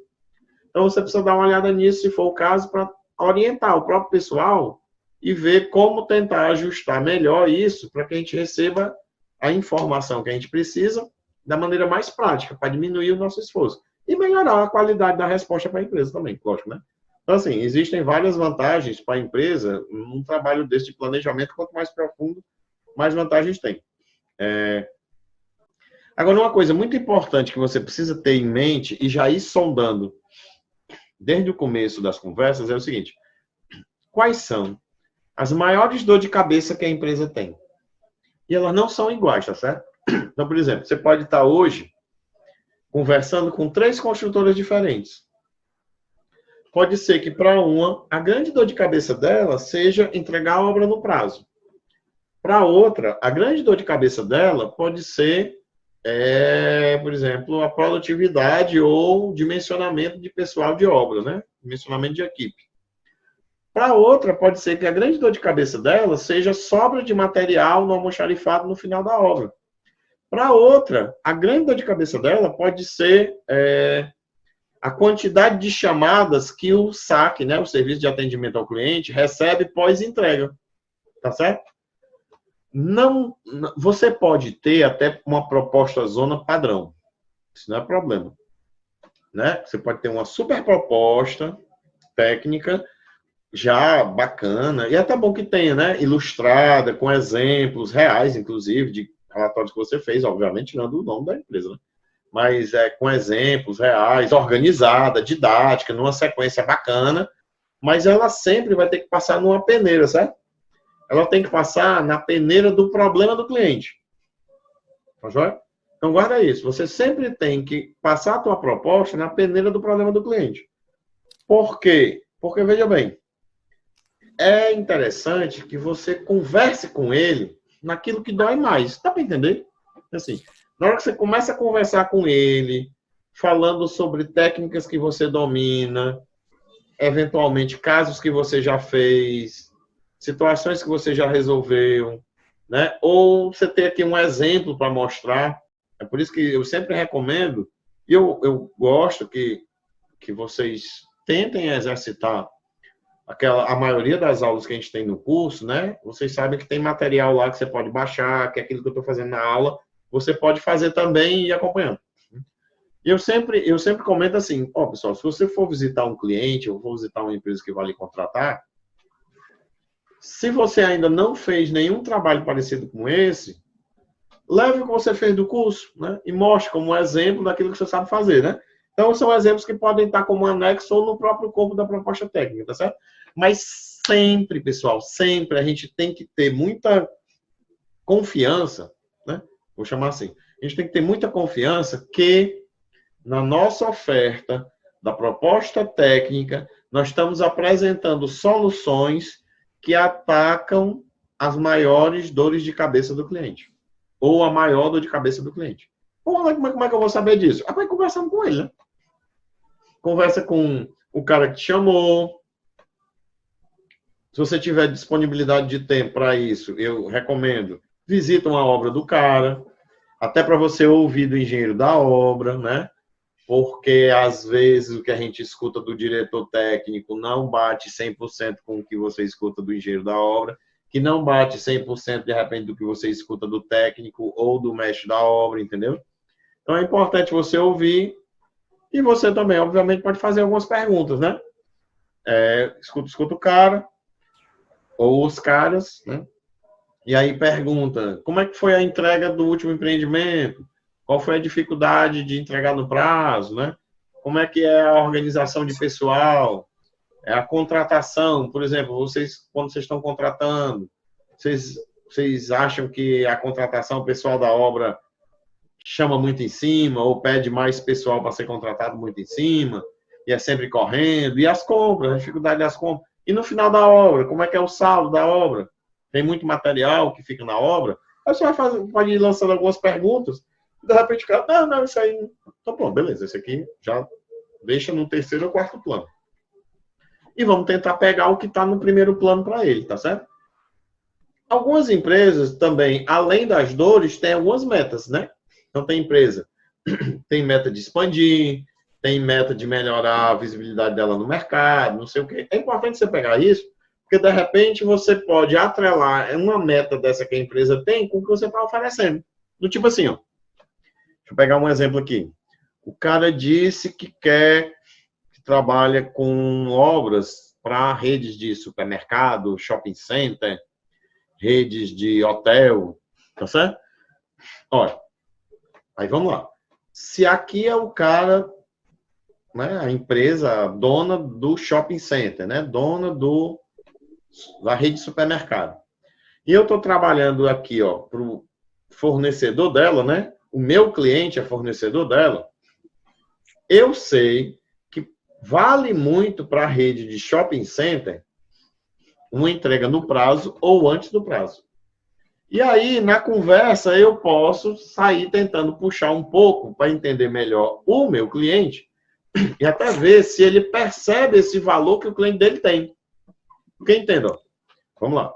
Então, você precisa dar uma olhada nisso, se for o caso, para orientar o próprio pessoal e ver como tentar ajustar melhor isso para que a gente receba a informação que a gente precisa da maneira mais prática, para diminuir o nosso esforço. E melhorar a qualidade da resposta para a empresa também, lógico, né? Então, assim, existem várias vantagens para a empresa num trabalho desse de planejamento, quanto mais profundo, mais vantagens tem. Agora, uma coisa muito importante que você precisa ter em mente e já ir sondando desde o começo das conversas é o seguinte: quais são as maiores dores de cabeça que a empresa tem? E elas não são iguais, tá certo? Então, por exemplo, você pode estar hoje conversando com 3 construtoras diferentes. Pode ser que para uma, a grande dor de cabeça dela seja entregar a obra no prazo. Para outra, a grande dor de cabeça dela pode ser, por exemplo, a produtividade ou dimensionamento de pessoal de obra, né? Dimensionamento de equipe. Para outra, pode ser que a grande dor de cabeça dela seja sobra de material no almoxarifado no final da obra. Para outra, a grande dor de cabeça dela pode ser a quantidade de chamadas que o SAC, né, o Serviço de Atendimento ao Cliente, recebe pós-entrega. Tá certo? Não, você pode ter até uma proposta zona padrão. Isso não é problema. Né? Você pode ter uma super proposta técnica já bacana, e é até bom que tenha, né? Ilustrada, com exemplos reais, inclusive, de relatórios que você fez, obviamente, tirando o nome da empresa, né? Mas com exemplos reais, organizada, didática, numa sequência bacana, mas ela sempre vai ter que passar numa peneira, certo? Ela tem que passar na peneira do problema do cliente. Tá joia? Então, guarda isso. Você sempre tem que passar a tua proposta na peneira do problema do cliente. Por quê? Porque, veja bem, é interessante que você converse com ele naquilo que dói mais. Dá para entender? Assim, na hora que você começa a conversar com ele, falando sobre técnicas que você domina, eventualmente casos que você já fez, situações que você já resolveu, né? Ou você tem aqui um exemplo para mostrar. É por isso que eu sempre recomendo, e eu gosto que vocês tentem exercitar a maioria das aulas que a gente tem no curso, né? Vocês sabem que tem material lá que você pode baixar, que é aquilo que eu estou fazendo na aula, você pode fazer também e ir acompanhando. E eu sempre comento assim, ó, pessoal, se você for visitar um cliente ou for visitar uma empresa que vai lhe contratar, se você ainda não fez nenhum trabalho parecido com esse, leve o que você fez do curso, né? E mostre como exemplo daquilo que você sabe fazer, né? Então, são exemplos que podem estar como anexo ou no próprio corpo da proposta técnica, tá certo? Mas sempre, pessoal, sempre a gente tem que ter muita confiança, né? Vou chamar assim. A gente tem que ter muita confiança que na nossa oferta da proposta técnica, nós estamos apresentando soluções que atacam as maiores dores de cabeça do cliente. Ou a maior dor de cabeça do cliente. Como é que eu vou saber disso? Vai conversando com ele, né? Conversa com o cara que te chamou. Se você tiver disponibilidade de tempo para isso, eu recomendo, visita uma obra do cara, até para você ouvir do engenheiro da obra, né? Porque, às vezes, o que a gente escuta do diretor técnico não bate 100% com o que você escuta do engenheiro da obra, que não bate 100% de repente do que você escuta do técnico ou do mestre da obra, entendeu? Então, é importante você ouvir e você também, obviamente, pode fazer algumas perguntas, né? Escuta o cara ou os caras, né? E aí pergunta, como é que foi a entrega do último empreendimento? Qual foi a dificuldade de entregar no prazo, né? Como é que é a organização de pessoal? A contratação, por exemplo, quando vocês estão contratando, vocês acham que a contratação, o pessoal da obra chama muito em cima ou pede mais pessoal para ser contratado muito em cima e é sempre correndo? E as compras, a dificuldade das compras. E no final da obra, como é que é o saldo da obra? Tem muito material que fica na obra? Aí você pode ir lançando algumas perguntas. De repente, o cara, não, isso aí... Então, bom, beleza, esse aqui já deixa no terceiro ou quarto plano. E vamos tentar pegar o que está no primeiro plano para ele, tá certo? Algumas empresas também, além das dores, têm algumas metas, né? Então, tem empresa, tem meta de expandir, tem meta de melhorar a visibilidade dela no mercado, não sei o quê. É importante você pegar isso, porque, de repente, você pode atrelar uma meta dessa que a empresa tem com o que você está oferecendo. Do tipo assim, ó. Deixa eu pegar um exemplo aqui. O cara disse que trabalha com obras para redes de supermercado, shopping center, redes de hotel, tá certo? Olha, aí vamos lá. Se aqui é o cara, né, a empresa dona do shopping center, né, dona da rede de supermercado. E eu estou trabalhando aqui, ó, para o fornecedor dela, né? O meu cliente é fornecedor dela. Eu sei que vale muito para a rede de shopping center uma entrega no prazo ou antes do prazo. E aí, na conversa, eu posso sair tentando puxar um pouco para entender melhor o meu cliente e até ver se ele percebe esse valor que o cliente dele tem. Porque entenda, ó. Vamos lá.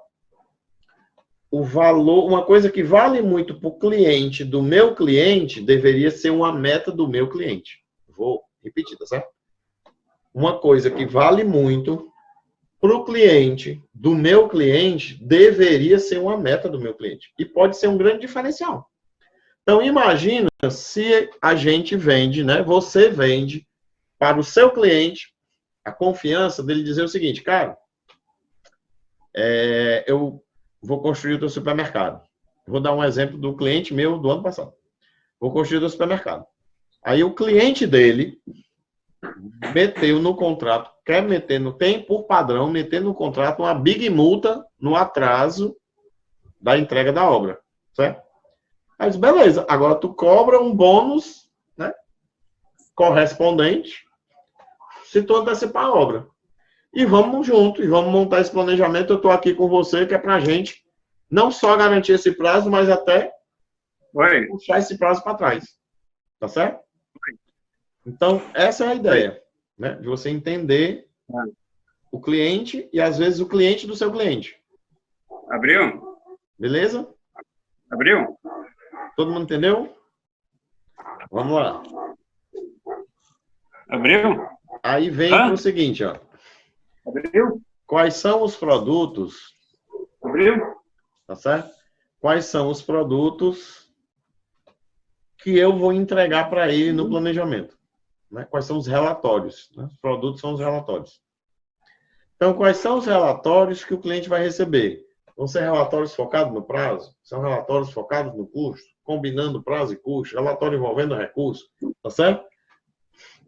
O valor, uma coisa que vale muito para o cliente do meu cliente, deveria ser uma meta do meu cliente. Vou repetir, tá certo? Uma coisa que vale muito para o cliente do meu cliente, deveria ser uma meta do meu cliente. E pode ser um grande diferencial. Então, imagina se a gente vende, né? Você vende para o seu cliente a confiança dele dizer o seguinte, cara, eu vou construir o teu supermercado. Vou dar um exemplo do cliente meu do ano passado. Vou construir o teu supermercado. Aí o cliente dele meteu no contrato, tem por padrão meter no contrato uma big multa no atraso da entrega da obra, certo? Mas beleza, agora tu cobra um bônus, né, correspondente se tu antecipar a obra. E vamos junto, e vamos montar esse planejamento. Eu estou aqui com você, que é pra gente não só garantir esse prazo, mas até puxar esse prazo para trás. Tá certo? Então, essa é a ideia, né? De você entender o cliente e, às vezes, o cliente do seu cliente. Abriu? Beleza? Abriu? Todo mundo entendeu? Vamos lá. Abriu? Aí vem para o seguinte, ó. Abriu? Quais são os produtos? Abriu? Tá certo? Quais são os produtos que eu vou entregar para ele no planejamento? Né? Quais são os relatórios? Né? Os produtos são os relatórios. Então, quais são os relatórios que o cliente vai receber? Vão ser relatórios focados no prazo? São relatórios focados no custo? Combinando prazo e custo? Relatório envolvendo recurso? Tá certo?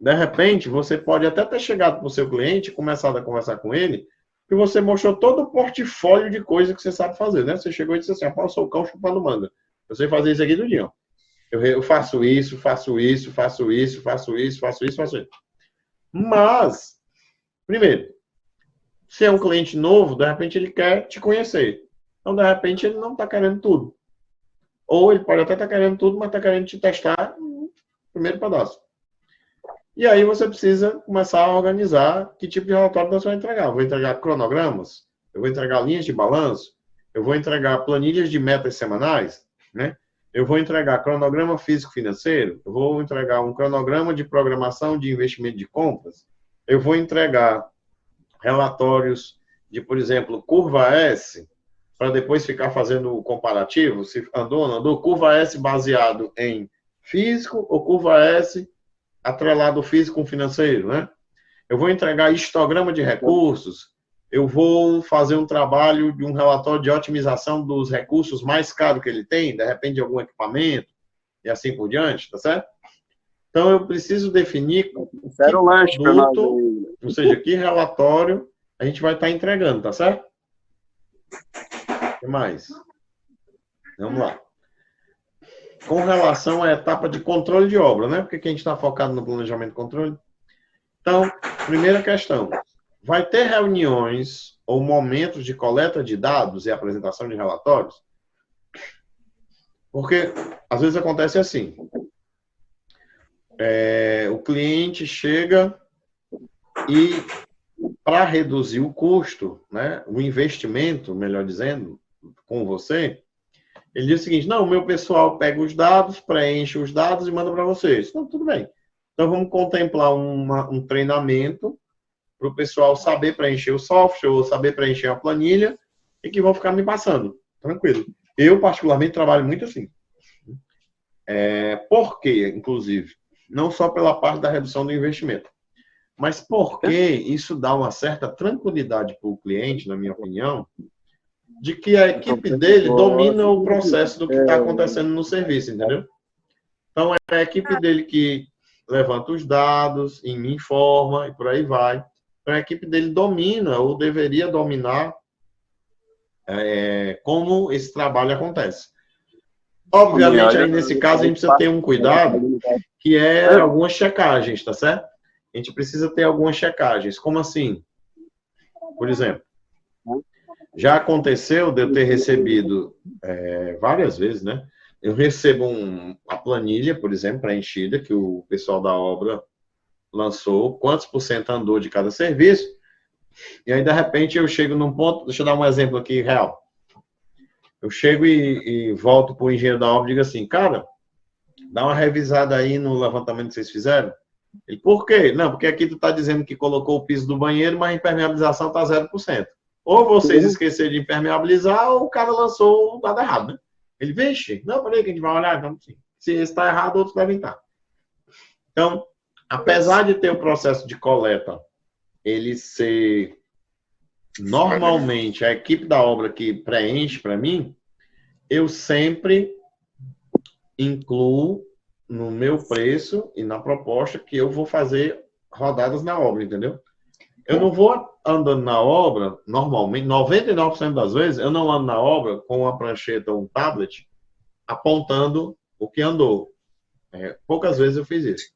De repente, você pode até ter chegado para o seu cliente e começado a conversar com ele, que você mostrou todo o portfólio de coisas que você sabe fazer, né? Você chegou e disse assim, eu sou o cão chupando manga. Eu sei fazer isso aqui do dia. Eu faço isso, faço isso, faço isso, faço isso, faço isso, faço isso. Mas, primeiro, se é um cliente novo, de repente ele quer te conhecer. Então, de repente, ele não está querendo tudo. Ou ele pode até estar querendo tudo, mas está querendo te testar no primeiro pedaço. E aí você precisa começar a organizar que tipo de relatório você vai entregar. Eu vou entregar cronogramas, eu vou entregar linhas de balanço, eu vou entregar planilhas de metas semanais, né? Eu vou entregar cronograma físico-financeiro, eu vou entregar um cronograma de programação de investimento de compras, eu vou entregar relatórios de, por exemplo, curva S, para depois ficar fazendo o comparativo, se andou ou não andou, curva S baseado em físico ou curva S atrelado físico com financeiro, né? Eu vou entregar histograma de recursos, eu vou fazer um trabalho de um relatório de otimização dos recursos mais caros que ele tem, de repente de algum equipamento, e assim por diante, tá certo? Então, eu preciso definir que produto, ou seja, que relatório a gente vai estar entregando, tá certo? O que mais? Vamos lá. Com relação à etapa de controle de obra, né? Porque a gente está focado no planejamento e controle. Então, primeira questão. Vai ter reuniões ou momentos de coleta de dados e apresentação de relatórios? Porque, às vezes, acontece assim. O cliente chega e, para reduzir o custo, né? O investimento, melhor dizendo, com você, ele diz o seguinte, não, o meu pessoal pega os dados, preenche os dados e manda para vocês. Não, tudo bem. Então, vamos contemplar um treinamento para o pessoal saber preencher o software ou saber preencher a planilha e que vão ficar me passando. Tranquilo. Eu, particularmente, trabalho muito assim. Por quê, inclusive? Não só pela parte da redução do investimento, mas porque isso dá uma certa tranquilidade para o cliente, na minha opinião, de que a equipe dele domina o processo do que está acontecendo no serviço, entendeu? Então, é a equipe dele que levanta os dados e me informa e por aí vai. Então, a equipe dele domina ou deveria dominar como esse trabalho acontece. Obviamente, aí nesse caso, a gente precisa ter um cuidado, que é algumas checagens, tá certo? A gente precisa ter algumas checagens. Como assim? Por exemplo, já aconteceu de eu ter recebido várias vezes, né? Eu recebo a planilha, por exemplo, preenchida, que o pessoal da obra lançou, quantos % andou de cada serviço, e aí, de repente, eu chego num ponto, deixa eu dar um exemplo aqui real. Eu chego e volto para o engenheiro da obra e digo assim, cara, dá uma revisada aí no levantamento que vocês fizeram. Ele, por quê? Não, porque aqui tu está dizendo que colocou o piso do banheiro, mas a impermeabilização está 0%. Ou vocês esqueceram de impermeabilizar, ou o cara lançou o dado errado, né? Ele, vixe, não, peraí que a gente vai olhar. Então, sim. Se está errado, outros devem estar. Então, apesar de ter o processo de coleta, ele ser normalmente a equipe da obra que preenche para mim, eu sempre incluo no meu preço e na proposta que eu vou fazer rodadas na obra, entendeu? Eu não vou andando na obra, normalmente, 99% das vezes, eu não ando na obra com uma prancheta ou um tablet apontando o que andou. Poucas vezes eu fiz isso.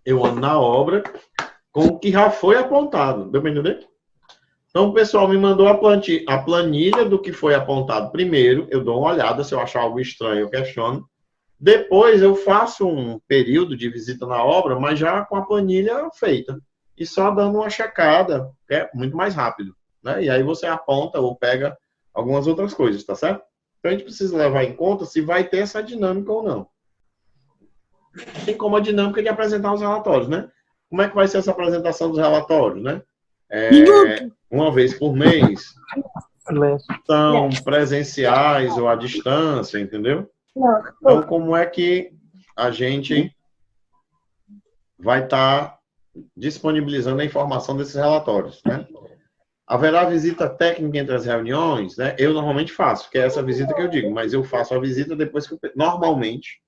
Eu ando na obra com o que já foi apontado. Deu para entender? Então, o pessoal me mandou a planilha do que foi apontado primeiro. Eu dou uma olhada, se eu achar algo estranho, eu questiono. Depois, eu faço um período de visita na obra, mas já com a planilha feita. E só dando uma checada, que é muito mais rápido. né? E aí você aponta ou pega algumas outras coisas, tá certo? Então a gente precisa levar em conta se vai ter essa dinâmica ou não. Assim como a dinâmica de apresentar os relatórios, né? Como é que vai ser essa apresentação dos relatórios, né? Uma vez por mês, são presenciais ou à distância, entendeu? Então, como é que a gente vai estar disponibilizando a informação desses relatórios, né? Haverá visita técnica entre as reuniões, né? Eu normalmente faço, que é essa visita que eu digo, mas eu faço a visita depois que normalmente,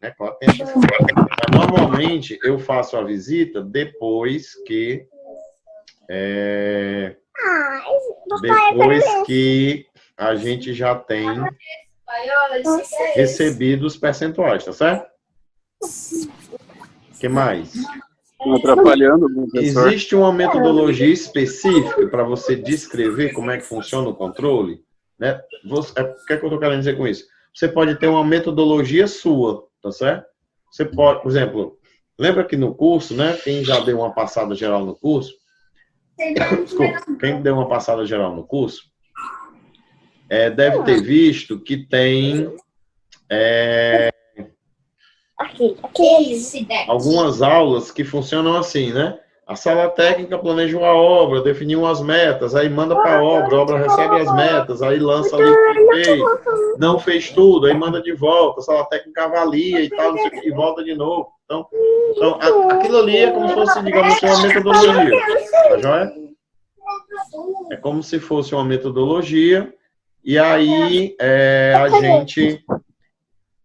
né? Claro que tem exceção. Mas normalmente eu faço a visita depois que a gente já tem recebido os percentuais, tá certo? O que mais? Atrapalhando, professor. Existe uma metodologia específica para você descrever como é que funciona o controle? Né? O que é que eu estou querendo dizer com isso? Você pode ter uma metodologia sua, tá certo? Você pode, por exemplo, lembra que no curso, né? Quem já deu uma passada geral no curso, desculpa, quem deu uma passada geral no curso, deve ter visto que tem algumas aulas que funcionam assim, né? A sala técnica planejou a obra, definiu as metas, aí manda para a obra recebe as metas, aí lança ali o que fez, não fez tudo, aí manda de volta, a sala técnica avalia e tal, não sei o que, e volta de novo. Então aquilo ali é como se fosse, digamos, uma metodologia, tá joia? É como se fosse uma metodologia, e aí a gente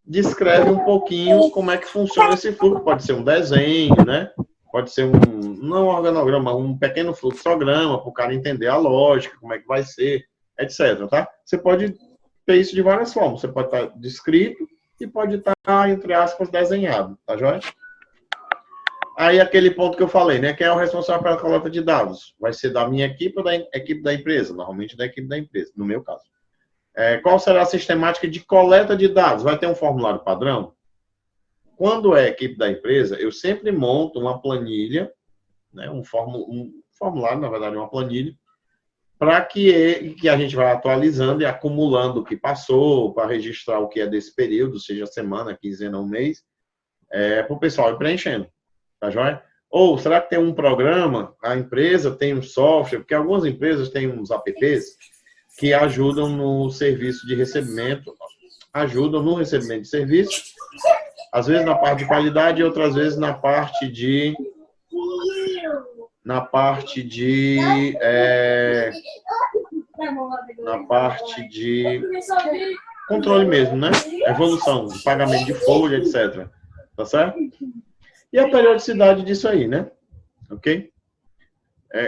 descreve um pouquinho como é que funciona esse fluxo. Pode ser um desenho, né? Pode ser não um organograma, um pequeno fluxograma, para o cara entender a lógica, como é que vai ser, etc. Tá? Você pode ter isso de várias formas. Você pode estar descrito e pode estar, entre aspas, desenhado. Tá joia? Aí aquele ponto que eu falei, né? Quem é o responsável pela coleta de dados? Vai ser da minha equipe ou da equipe da empresa? Normalmente da equipe da empresa, no meu caso. Qual será a sistemática de coleta de dados? Vai ter um formulário padrão? Quando é a equipe da empresa, eu sempre monto uma planilha, né, um formulário, na verdade, uma planilha, para que a gente vai atualizando e acumulando o que passou, para registrar o que é desse período, seja semana, quinzena, um mês, para o pessoal ir preenchendo. Tá joia? Ou será que tem um programa, a empresa tem um software, porque algumas empresas têm uns apps que ajudam no serviço de recebimento, ajudam no recebimento de serviço, às vezes na parte de qualidade e outras vezes na parte de controle mesmo, né? Evolução, pagamento de folha, etc. Tá certo? E a periodicidade disso aí, né? Ok?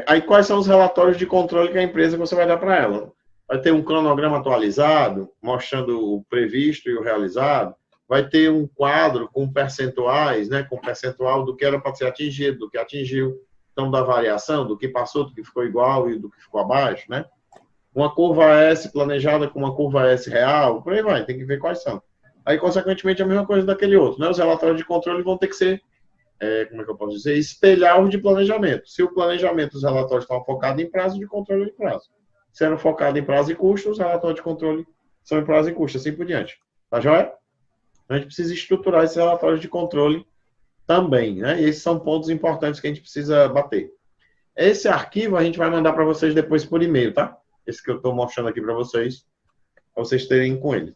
Aí quais são os relatórios de controle que a empresa você vai dar para ela? Vai ter um cronograma atualizado, mostrando o previsto e o realizado. Vai ter um quadro com percentuais, né? Com percentual do que era para ser atingido, do que atingiu. Então, da variação, do que passou, do que ficou igual e do que ficou abaixo, né? Uma curva S planejada com uma curva S real, por aí vai, tem que ver quais são. Aí, consequentemente, a mesma coisa daquele outro, né? Os relatórios de controle vão ter que ser, como é que eu posso dizer? Espelhar os de planejamento. Se o planejamento, os relatórios estão focados em prazo, de controle de prazo. Se eram focados em prazo e custo, os relatórios de controle são em prazo e custo, assim por diante. Tá joia? A gente precisa estruturar esses relatórios de controle também, né? E esses são pontos importantes que a gente precisa bater. Esse arquivo a gente vai mandar para vocês depois por e-mail, tá? Esse que eu estou mostrando aqui para vocês terem com ele.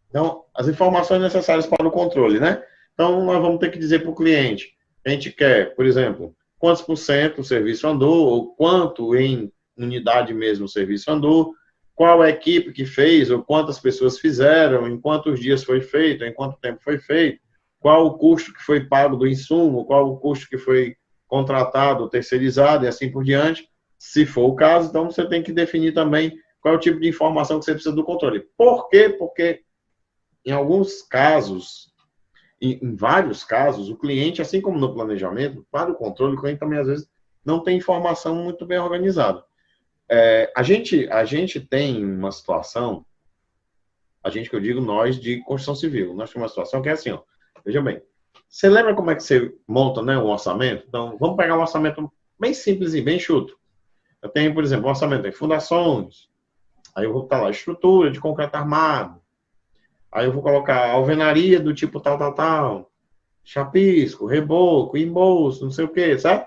Então, as informações necessárias para o controle, né? Então, nós vamos ter que dizer para o cliente, a gente quer, por exemplo, quantos por cento o serviço andou, ou quanto em unidade mesmo o serviço andou, qual a equipe que fez, ou quantas pessoas fizeram, em quantos dias foi feito, em quanto tempo foi feito, qual o custo que foi pago do insumo, qual o custo que foi contratado, terceirizado e assim por diante, se for o caso. Então, você tem que definir também qual é o tipo de informação que você precisa do controle. Por quê? Porque em alguns casos, em vários casos, o cliente, assim como no planejamento, para o controle, o cliente também às vezes não tem informação muito bem organizada. A gente tem uma situação, a gente que eu digo nós de construção civil, nós temos uma situação que é assim, ó, veja bem, você lembra como é que você monta, né, um orçamento? Então, vamos pegar um orçamento bem simples e bem chuto. Eu tenho, por exemplo, um orçamento em fundações. Aí eu vou botar lá estrutura de concreto armado. Aí eu vou colocar alvenaria do tipo tal, tal, tal. Chapisco, reboco, embolso, não sei o quê, sabe?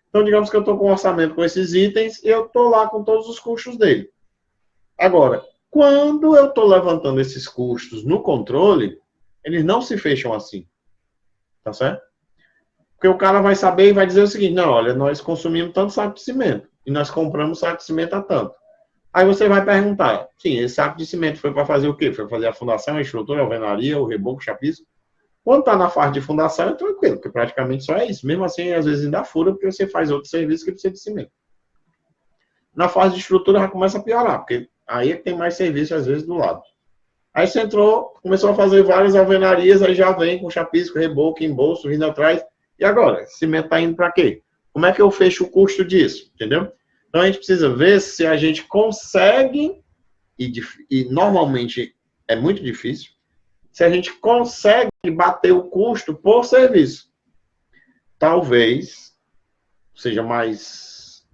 Então, digamos que eu estou com um orçamento com esses itens e eu estou lá com todos os custos dele. Agora, quando eu estou levantando esses custos no controle, eles não se fecham assim. Tá certo? Porque o cara vai saber e vai dizer o seguinte, não, olha, nós consumimos tanto saco de cimento e nós compramos saco de cimento a tanto. Aí você vai perguntar, sim, esse saco de cimento foi para fazer o quê? Foi fazer a fundação, a estrutura, a alvenaria, o reboco, o chapisco. Quando está na fase de fundação, é tranquilo, porque praticamente só é isso. Mesmo assim, às vezes ainda fura, porque você faz outro serviço que precisa de cimento. Na fase de estrutura já começa a piorar, porque aí é que tem mais serviço, às vezes, do lado. Aí você entrou, começou a fazer várias alvenarias, aí já vem com chapisco, reboco, embolso, vindo atrás. E agora? Cimento está indo para quê? Como é que eu fecho o custo disso? Entendeu? Então a gente precisa ver se a gente consegue, e normalmente é muito difícil, se a gente consegue bater o custo por serviço. Talvez seja mais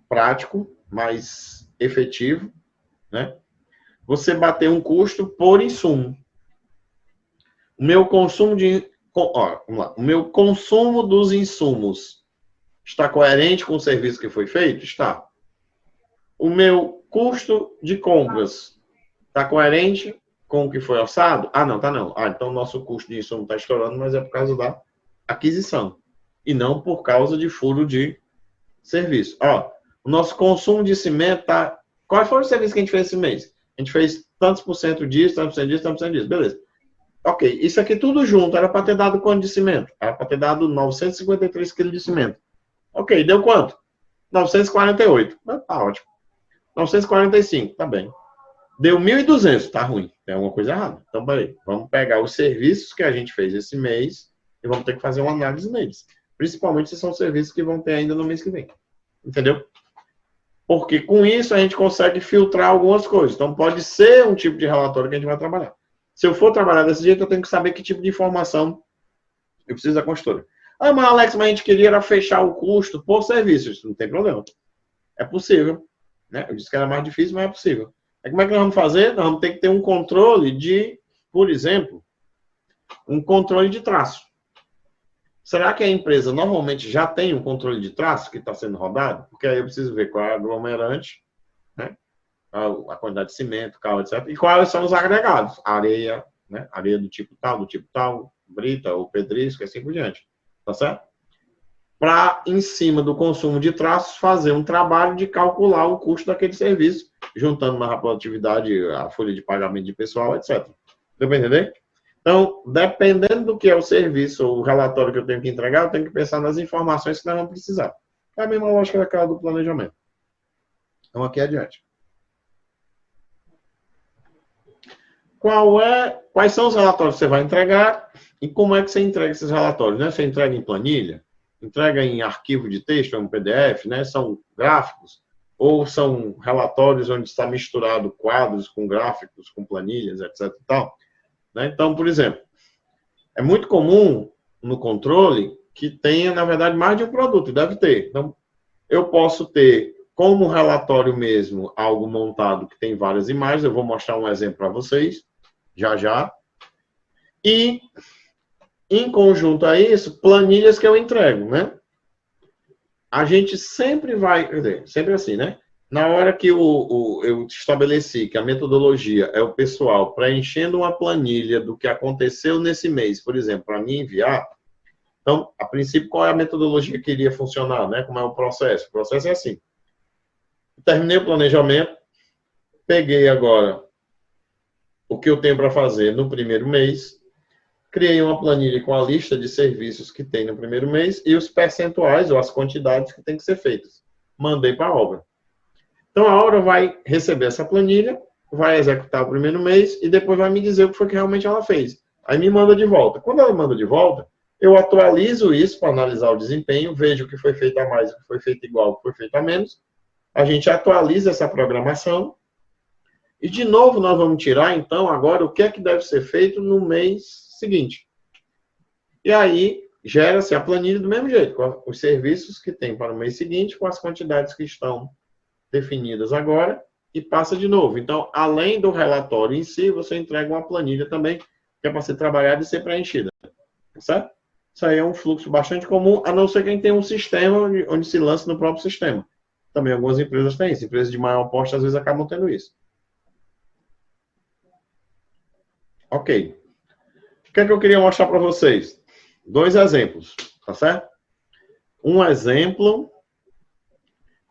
prático, mais efetivo, né? Você bater um custo por insumo. O meu consumo vamos lá. O meu consumo dos insumos está coerente com o serviço que foi feito? Está. O meu custo de compras está coerente com o que foi orçado? Ah, não, tá não. Ah, então o nosso custo de insumo está estourando, mas é por causa da aquisição. E não por causa de furo de serviço. Ó, o nosso consumo de cimento está... Qual foi o serviço que a gente fez esse mês? A gente fez tantos por cento disso, tantos por cento disso, tantos por cento disso. Beleza. Ok, isso aqui tudo junto. Era para ter dado quanto de cimento? Era para ter dado 953 quilos de cimento. Ok, deu quanto? 948. Tá ótimo. 945, tá bem. Deu 1.200, tá ruim. Tem alguma coisa errada. Então, peraí. Vamos pegar os serviços que a gente fez esse mês e vamos ter que fazer uma análise neles. Principalmente se são serviços que vão ter ainda no mês que vem. Entendeu? Porque com isso a gente consegue filtrar algumas coisas. Então, pode ser um tipo de relatório que a gente vai trabalhar. Se eu for trabalhar desse jeito, eu tenho que saber que tipo de informação eu preciso da consultora. Ah, mas Alex, mas a gente queria era fechar o custo por serviço. Isso não tem problema. É possível. Né? Eu disse que era mais difícil, mas é possível. Aí como é que nós vamos fazer? Nós vamos ter que ter um controle de, por exemplo, um controle de traço. Será que a empresa normalmente já tem um controle de traço que está sendo rodado? Porque aí eu preciso ver qual é a aglomerante, né? A quantidade de cimento, cal, etc. E quais são os agregados? Areia, né? Areia do tipo tal, brita ou pedrisco, assim por diante. Tá certo? Para, em cima do consumo de traços, fazer um trabalho de calcular o custo daquele serviço, juntando mais a produtividade, a folha de pagamento de pessoal, etc. Deu para entender? Então, dependendo do que é o serviço ou o relatório que eu tenho que entregar, eu tenho que pensar nas informações que nós vamos precisar. É a mesma lógica daquela do planejamento. Então, aqui adiante. Quais são os relatórios que você vai entregar e como é que você entrega esses relatórios? Né? Você entrega em planilha? Entrega em arquivo de texto, um PDF, né? São gráficos, ou são relatórios onde está misturado quadros com gráficos, com planilhas, etc. E tal. Né? Então, por exemplo, é muito comum no controle que tenha, na verdade, mais de um produto, deve ter. Então, eu posso ter como relatório mesmo algo montado que tem várias imagens, eu vou mostrar um exemplo para vocês, já. E em conjunto a isso, planilhas que eu entrego, né? A gente sempre vai, quer dizer, sempre assim, né? Na hora que eu estabeleci que a metodologia é o pessoal preenchendo uma planilha do que aconteceu nesse mês, por exemplo, para mim enviar, então, a princípio, qual é a metodologia que iria funcionar, né? Como é o processo? O processo é assim. Terminei o planejamento, peguei agora o que eu tenho para fazer no primeiro mês, criei uma planilha com a lista de serviços que tem no primeiro mês e os percentuais ou as quantidades que tem que ser feitas. Mandei para a obra. Então, a obra vai receber essa planilha, vai executar o primeiro mês e depois vai me dizer o que foi que realmente ela fez. Aí me manda de volta. Quando ela manda de volta, eu atualizo isso para analisar o desempenho, vejo o que foi feito a mais, o que foi feito igual, o que foi feito a menos. A gente atualiza essa programação e, de novo, nós vamos tirar, então, agora o que é que deve ser feito no mês seguinte. E aí, gera-se a planilha do mesmo jeito, com os serviços que tem para o mês seguinte, com as quantidades que estão definidas agora e passa de novo. Então, além do relatório em si, você entrega uma planilha também, que é para ser trabalhada e ser preenchida. Certo? Isso aí é um fluxo bastante comum, a não ser quem tem um sistema onde se lança no próprio sistema. Também algumas empresas têm isso. Empresas de maior porte, às vezes, acabam tendo isso. Ok. O que é que eu queria mostrar para vocês? 2 exemplos, tá certo? Um exemplo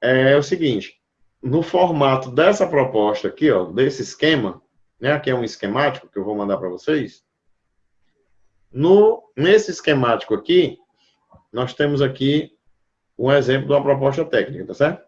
é o seguinte. No formato dessa proposta aqui, ó, desse esquema, né? Aqui é um esquemático que eu vou mandar para vocês. Nesse esquemático aqui, nós temos aqui um exemplo de uma proposta técnica, tá certo?